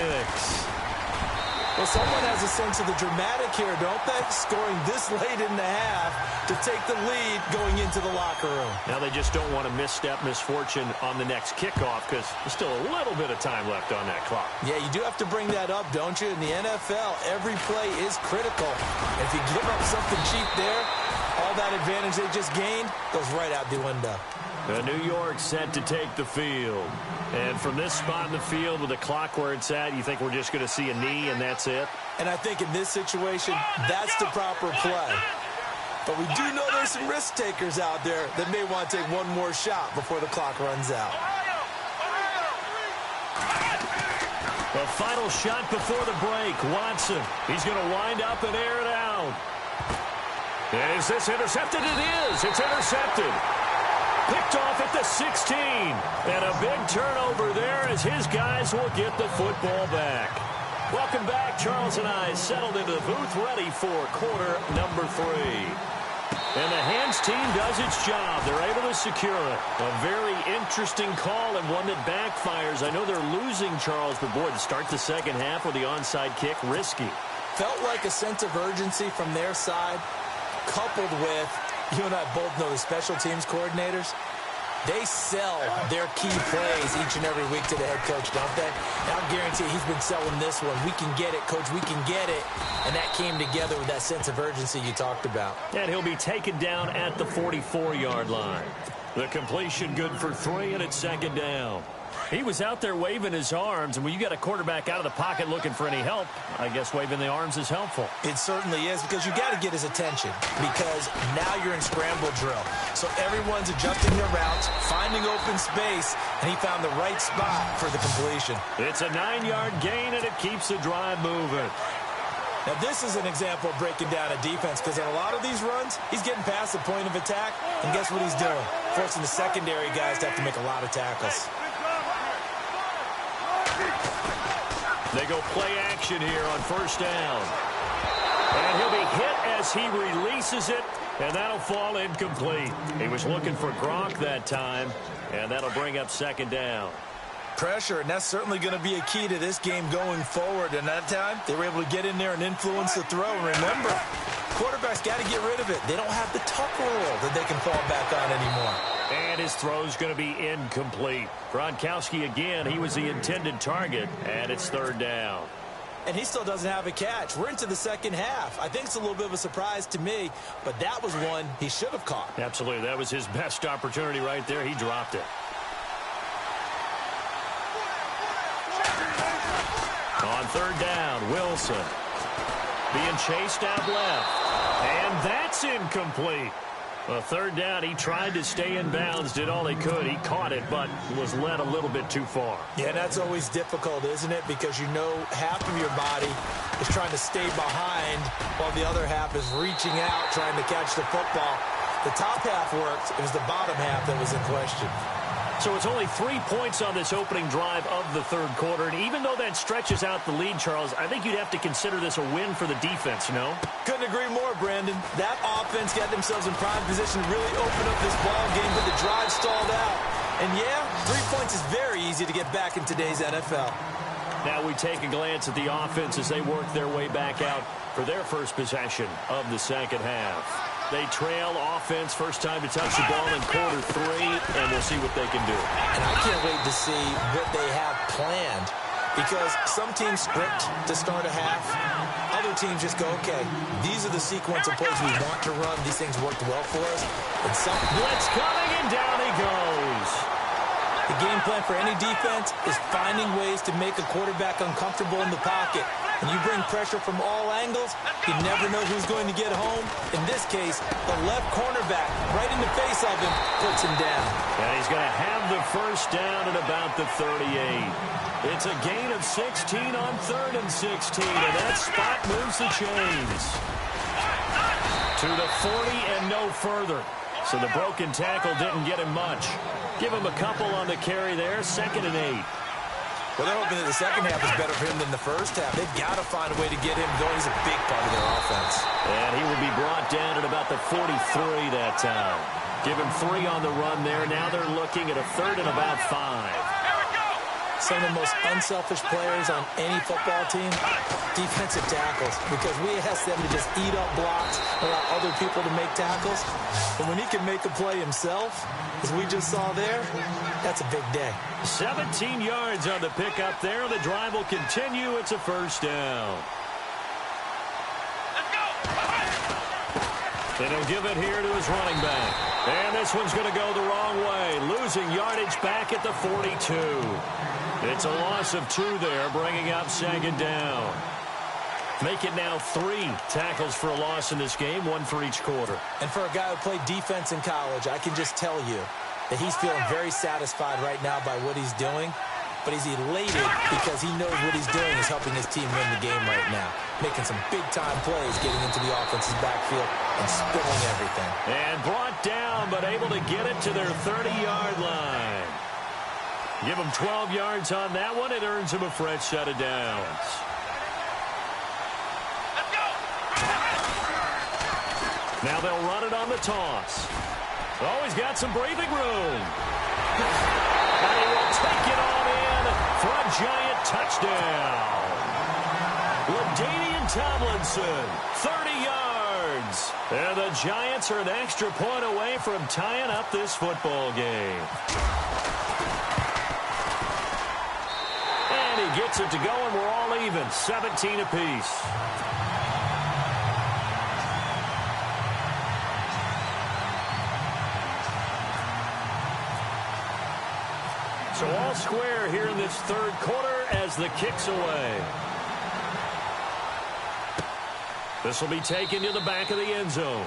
Well, someone has a sense of the dramatic here, don't they? Scoring this late in the half to take the lead going into the locker room. Now they just don't want to misstep misfortune on the next kickoff because there's still a little bit of time left on that clock. Yeah, you do have to bring that up, don't you? In the NFL, every play is critical. If you give up something cheap there, all that advantage they just gained goes right out the window. New York set to take the field. And from this spot in the field with the clock where it's at, you think we're just going to see a knee and that's it? And I think in this situation, that's the proper play. But we do know there's some risk takers out there that may want to take one more shot before the clock runs out. A final shot before the break. Watson, he's going to wind up and air it out. And is this intercepted? It is. It's intercepted. Picked off at the 16. And a big turnover there as his guys will get the football back. Welcome back. Charles and I settled into the booth ready for quarter number 3. And the hands team does its job. They're able to secure it. A very interesting call and one that backfires. I know they're losing, Charles, but boy, to start the second half with the onside kick, risky. Felt like a sense of urgency from their side, coupled with, you and I both know the special teams coordinators, they sell their key plays each and every week to the head coach, don't they? And I'll guarantee he's been selling this one. We can get it, coach, we can get it. And that came together with that sense of urgency you talked about. And he'll be taken down at the 44-yard line. The completion good for 3, and it's second down. He was out there waving his arms, and when you got a quarterback out of the pocket looking for any help, I guess waving the arms is helpful. It certainly is, because you got to get his attention, because now you're in scramble drill. So everyone's adjusting their routes, finding open space, and he found the right spot for the completion. It's a 9-yard gain, and it keeps the drive moving. Now, this is an example of breaking down a defense, because in a lot of these runs, he's getting past the point of attack, and guess what he's doing? Forcing the secondary guys to have to make a lot of tackles. They go play action here on first down. And he'll be hit as he releases it, and that'll fall incomplete. He was looking for Gronk that time, and that'll bring up second down. Pressure, and that's certainly going to be a key to this game going forward. And that time, they were able to get in there and influence the throw. And remember, quarterbacks got to get rid of it. They don't have the tuck rule that they can fall back on anymore. And his throw's going to be incomplete. Gronkowski again, he was the intended target, and it's third down. And he still doesn't have a catch. We're into the second half. I think it's a little bit of a surprise to me, but that was one he should have caught. Absolutely. That was his best opportunity right there. He dropped it. On third down, Wilson being chased out left. And that's incomplete. A third down, he tried to stay in bounds, did all he could. He caught it, but was led a little bit too far. Yeah, that's always difficult, isn't it? Because you know half of your body is trying to stay behind while the other half is reaching out, trying to catch the football. The top half worked. It was the bottom half that was in question. So it's only 3 points on this opening drive of the third quarter. And even though that stretches out the lead, Charles, I think you'd have to consider this a win for the defense, no? Couldn't agree more, Brandon. That offense got themselves in prime position to really open up this ball game, but the drive stalled out. And yeah, 3 points is very easy to get back in today's NFL. Now we take a glance at the offense as they work their way back out for their first possession of the second half. They trail offense, first time to touch the ball in quarter 3, and we'll see what they can do. And I can't wait to see what they have planned, because some teams script to start a half. Other teams just go, okay, these are the sequence of plays we want to run. These things worked well for us. And some blitz coming, and down he goes. The game plan for any defense is finding ways to make a quarterback uncomfortable in the pocket. When you bring pressure from all angles, you never know who's going to get home. In this case, the left cornerback, right in the face of him, puts him down. And he's going to have the first down at about the 38. It's a gain of 16 on 3rd and 16, and that spot moves the chains to the 40 and no further. So the broken tackle didn't get him much. Give him a couple on the carry there, 2nd and 8. Well, they're hoping that the second half is better for him than the first half. They've got to find a way to get him going. He's a big part of their offense. And he will be brought down at about the 43 that time. Give him 3 on the run there. Now they're looking at a 3rd and about 5. Some of the most unselfish players on any football team, defensive tackles, because we ask them to just eat up blocks, allow other people to make tackles. But when he can make a play himself, as we just saw there, that's a big day. 17 yards on the pickup there. The drive will continue. It's a first down. And he'll give it here to his running back. And this one's going to go the wrong way. Losing yardage back at the 42. It's a loss of 2 there, bringing up second down. Make it now 3 tackles for a loss in this game, 1 for each quarter. And for a guy who played defense in college, I can just tell you that he's feeling very satisfied right now by what he's doing. but he's elated because he knows what he's doing is helping his team win the game right now. Making some big-time plays, getting into the offense's backfield and spilling everything. And brought down, but able to get it to their 30-yard line. Give him 12 yards on that one. It earns him a fresh set of downs. Let's go. Now they'll run it on the toss. Oh, he's got some breathing room. And he will take it on in for a giant touchdown. LaDainian Tomlinson, 30 yards. And the Giants are an extra point away from tying up this football game. And he gets it to go, and we're all even, 17 apiece. So all square here in this third quarter as the kick's away. This will be taken to the back of the end zone.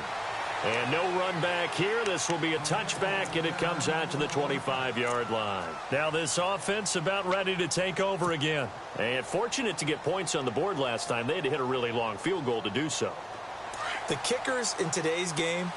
And no run back here. This will be a touchback, and it comes out to the 25-yard line. Now this offense about ready to take over again. And fortunate to get points on the board last time. They had to hit a really long field goal to do so. The kickers in today's game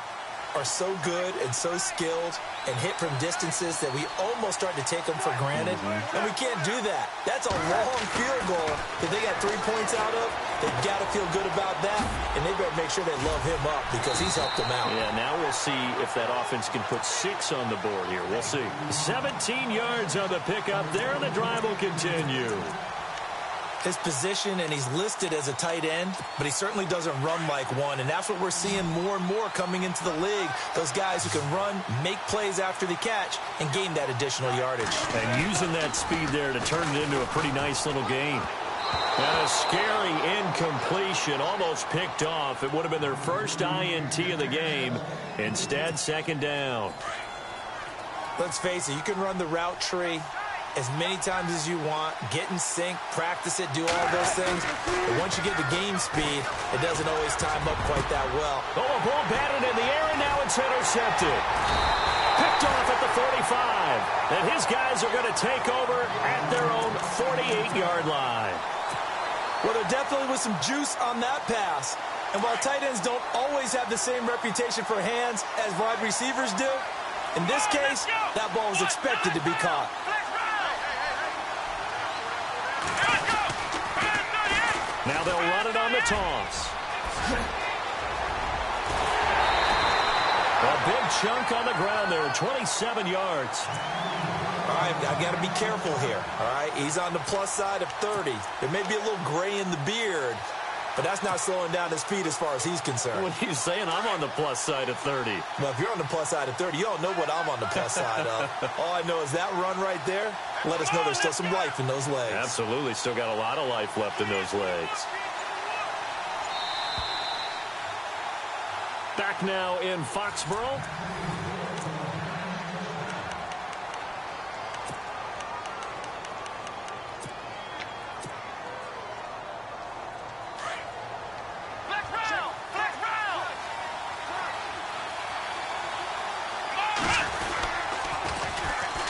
are so good and so skilled and hit from distances that we almost start to take them for granted. And we can't do that. That's a long field goal that they got 3 points out of. They've got to feel good about that, and they better make sure they love him up because he's helped them out. Yeah, now we'll see if that offense can put 6 on the board here. We'll see. 17 yards on the pickup there, and the drive will continue. His position, and he's listed as a tight end, but he certainly doesn't run like one, and that's what we're seeing more and more coming into the league. Those guys who can run, make plays after the catch, and gain that additional yardage. And using that speed there to turn it into a pretty nice little gain. And a scary incompletion, almost picked off. It would have been their first INT of the game. Instead, second down. Let's face it, you can run the route tree as many times as you want, get in sync, practice it, do all those things. But once you get the game speed, it doesn't always time up quite that well. Oh, a ball batted in the air, and now it's intercepted. Picked off at the 45. And his guys are going to take over at their own 48-yard line. Well, there definitely was some juice on that pass. And while tight ends don't always have the same reputation for hands as wide receivers do, in this case, that ball was expected to be caught. Now they'll run it on the toss. A big chunk on the ground there, 27 yards. All right, I got to be careful here, all right? He's on the plus side of 30. There may be a little gray in the beard, but that's not slowing down his feet as far as he's concerned. What are you saying? I'm on the plus side of 30. Well, if you're on the plus side of 30, you don't know what I'm on the plus side of. All I know is that run right there, let us know there's still some life in those legs. Absolutely, still got a lot of life left in those legs. Back now in Foxborough.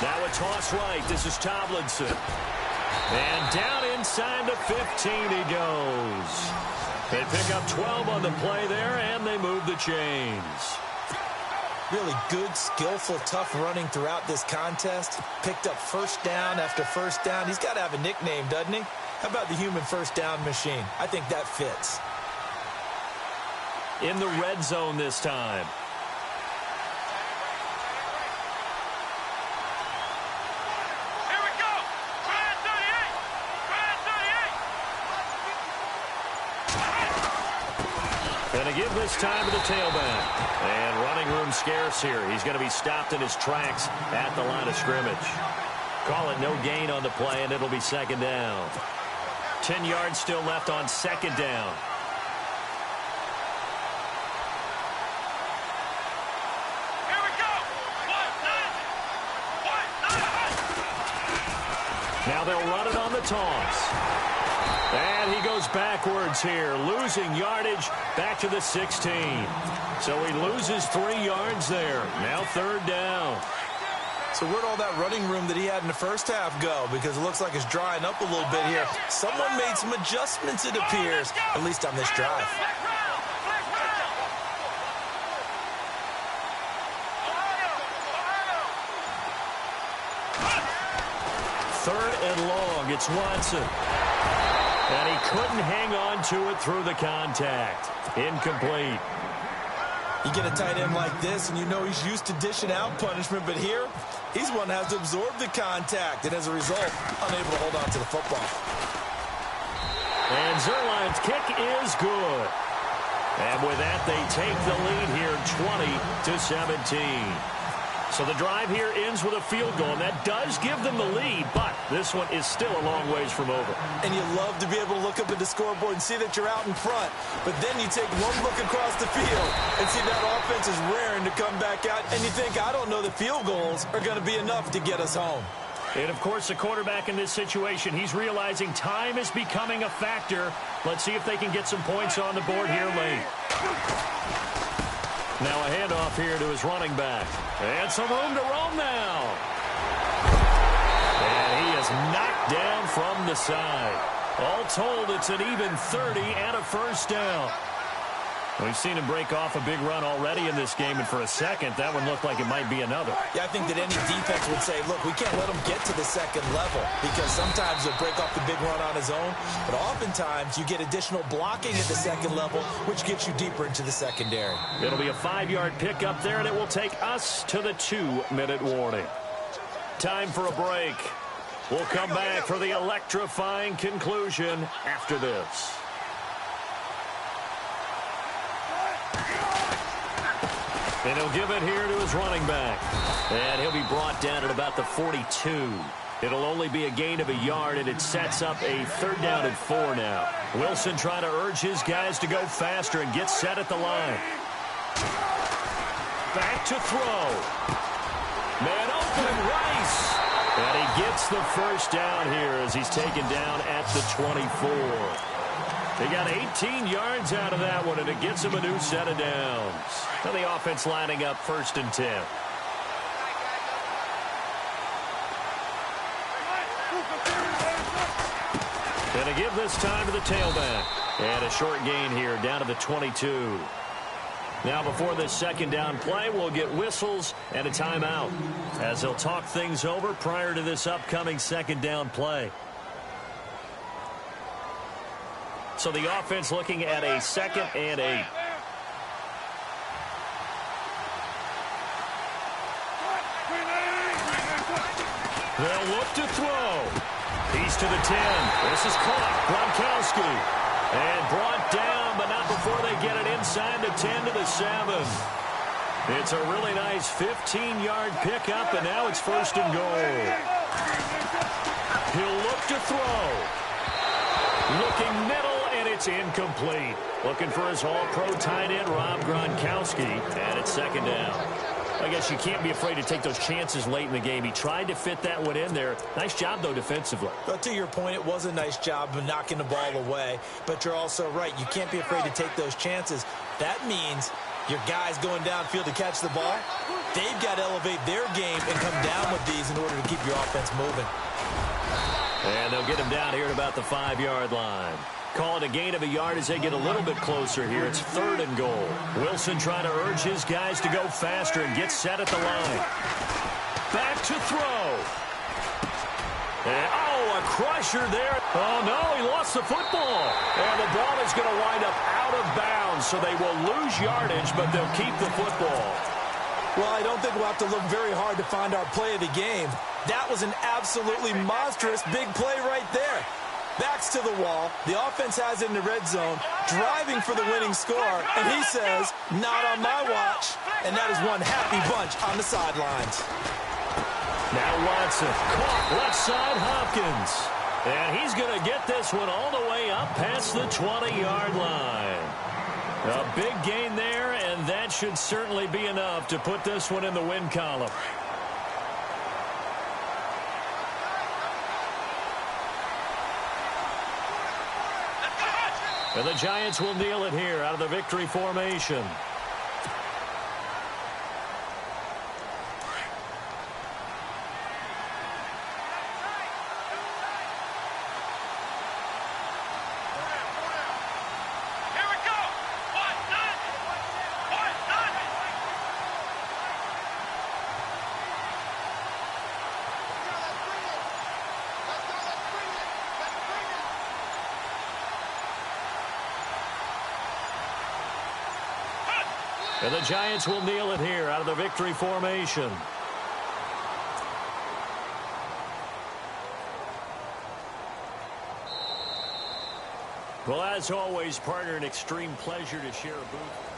Now a toss right. This is Tomlinson. And down inside the 15 he goes. They pick up 12 on the play there, and they move the chains. Really good, skillful, tough running throughout this contest. Picked up first down after first down. He's got to have a nickname, doesn't he? How about the human first down machine? I think that fits. In the red zone this time. Going to give this time to the tailback. And running room scarce here. He's going to be stopped in his tracks at the line of scrimmage. Call it no gain on the play, and it'll be second down. 10 yards still left on second down. Here we go. Now they'll run it on the toss. And he goes backwards here, losing yardage back to the 16. So he loses 3 yards there. Now third down. So where'd all that running room that he had in the first half go? Because it looks like it's drying up a little bit here. Someone made some adjustments, it appears, at least on this drive. Third and long, it's Watson. And he couldn't hang on to it through the contact. Incomplete. You get a tight end like this, and you know he's used to dishing out punishment, but here, he's one that has to absorb the contact, and as a result, unable to hold on to the football. And Zuerlein's kick is good. And with that, they take the lead here 20-17. So the drive here ends with a field goal, and that does give them the lead, but this one is still a long ways from over. And you love to be able to look up at the scoreboard and see that you're out in front, but then you take one look across the field and see that offense is raring to come back out, and you think, I don't know that field goals are going to be enough to get us home. And, of course, the quarterback in this situation, he's realizing time is becoming a factor. Let's see if they can get some points on the board here late. Now a handoff here to his running back. And some room to roam now. And he is knocked down from the side. All told, it's an even 30 and a first down. We've seen him break off a big run already in this game, and for a second, that one looked like it might be another. Yeah, I think that any defense would say, look, we can't let him get to the second level, because sometimes he'll break off the big run on his own, but oftentimes you get additional blocking at the second level, which gets you deeper into the secondary. It'll be a 5-yard pick up there, and it will take us to the 2-minute warning. Time for a break. We'll come back for the electrifying conclusion after this. And he'll give it here to his running back. And he'll be brought down at about the 42. It'll only be a gain of a yard, and it sets up a 3rd down and 4 now. Wilson trying to urge his guys to go faster and get set at the line. Back to throw. Man open, Rice. And he gets the first down here as he's taken down at the 24. They got 18 yards out of that one, and it gets him a new set of downs. Now the offense lining up 1st and 10. And to give this time to the tailback. And a short gain here down to the 22. Now before this 2nd down play, we'll get whistles and a timeout as they'll talk things over prior to this upcoming 2nd down play. So the offense looking at a 2nd and 8. They'll look to throw. He's to the 10. This is caught. Gronkowski. And brought down, but not before they get it inside the 10 to the 7. It's a really nice 15-yard pickup, and now it's 1st and goal. He'll look to throw. Looking middle, and it's incomplete. Looking for his all-pro tight end, Rob Gronkowski, and it's 2nd down. I guess you can't be afraid to take those chances late in the game. He tried to fit that one in there. Nice job, though, defensively. But to your point, it was a nice job of knocking the ball away. But you're also right. You can't be afraid to take those chances. That means your guys going downfield to catch the ball, they've got to elevate their game and come down with these in order to keep your offense moving. And they'll get him down here at about the 5-yard line. Call it a gain of a yard as they get a little bit closer here. It's 3rd and goal. Wilson trying to urge his guys to go faster and get set at the line. Back to throw. And, a crusher there. Oh, no, he lost the football. And the ball is going to wind up out of bounds, so they will lose yardage, but they'll keep the football. Well, I don't think we'll have to look very hard to find our play of the game. That was an absolutely monstrous big play right there. Backs to the wall. The offense has it in the red zone, driving for the winning score, and he says, not on my watch. And that is one happy bunch on the sidelines. Now Watson, caught left side Hopkins. And he's going to get this one all the way up past the 20-yard line. A big gain there, and that should certainly be enough to put this one in the win column. And the Giants will kneel it here out of the victory formation. And the Giants will kneel it here out of the victory formation. Well, as always, partner, an extreme pleasure to share a booth.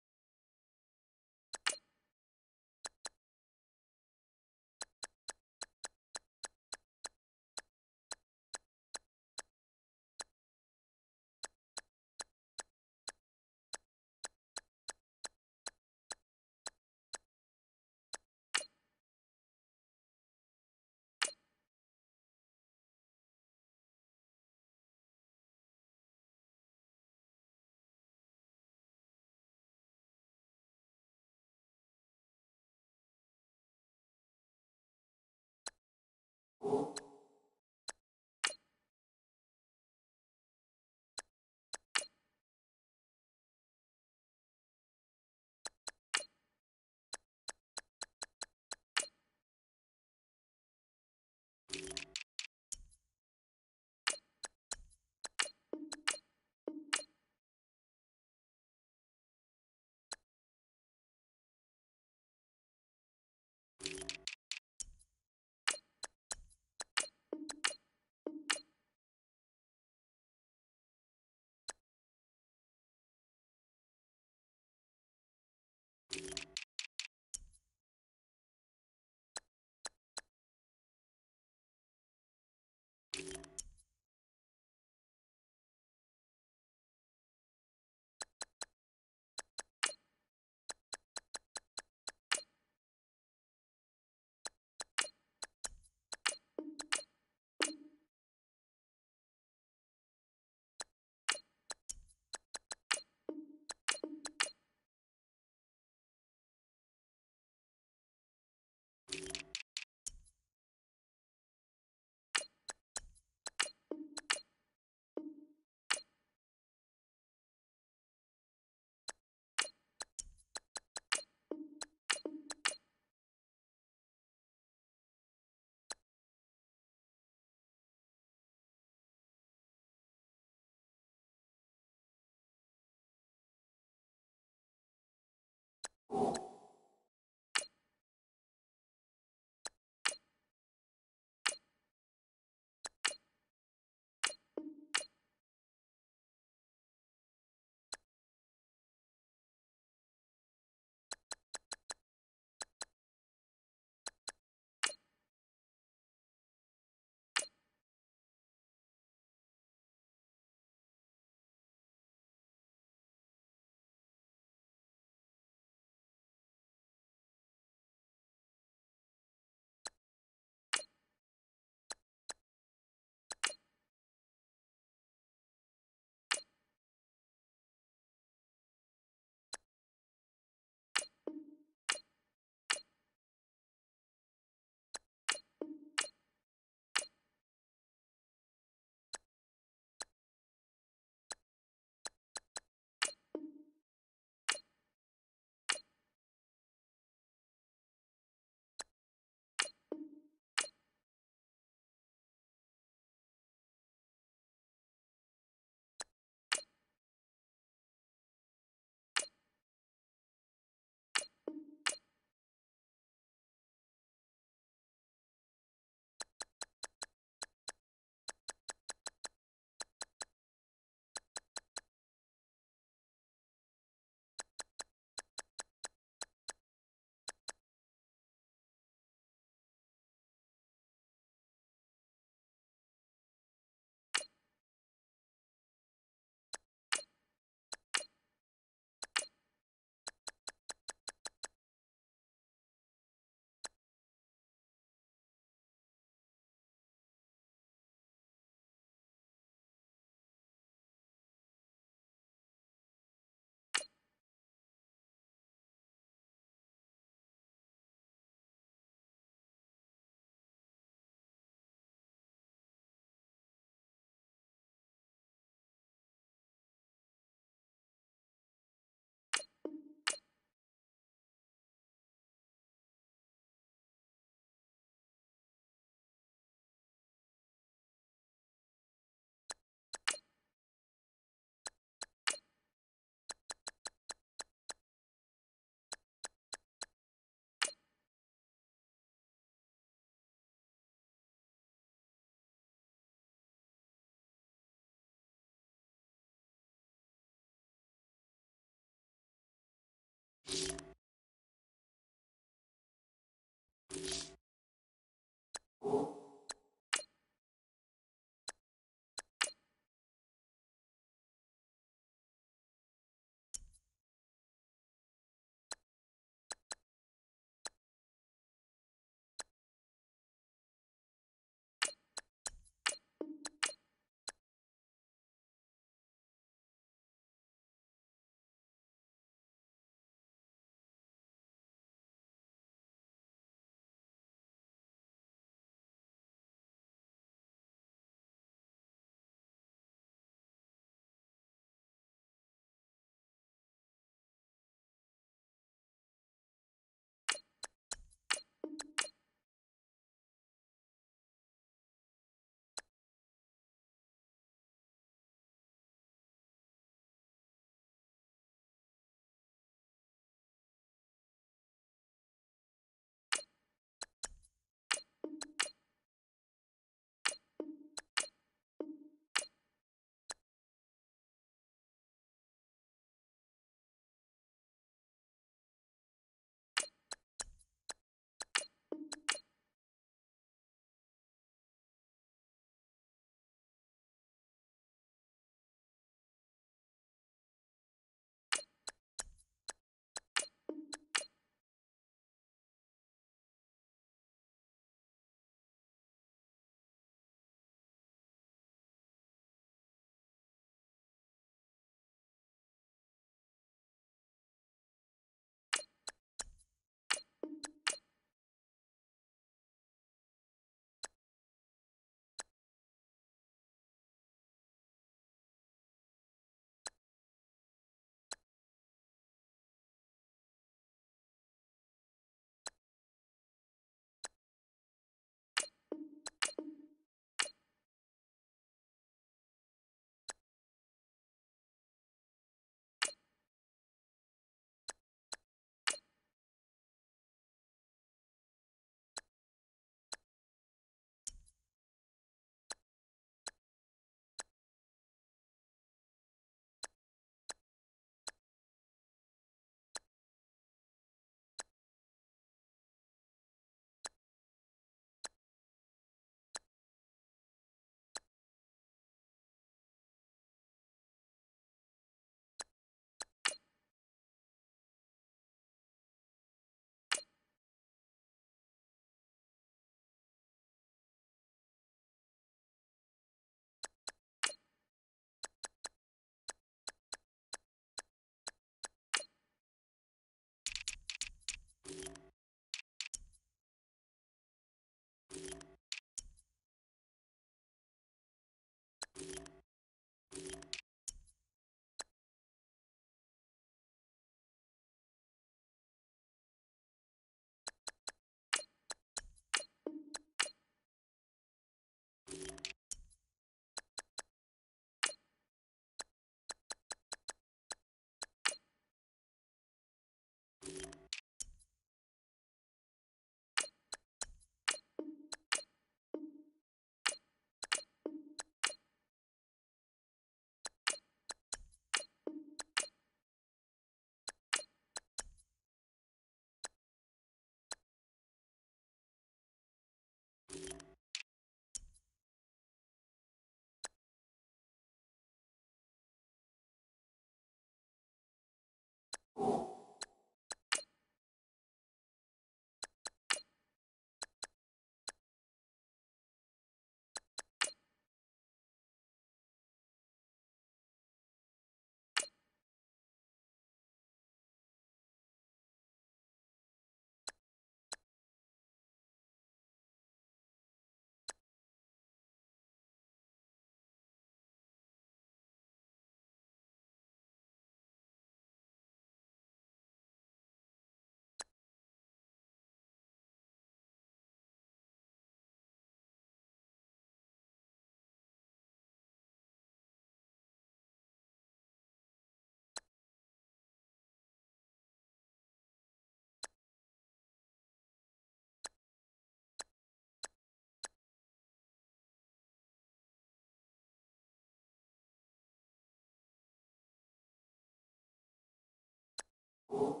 you.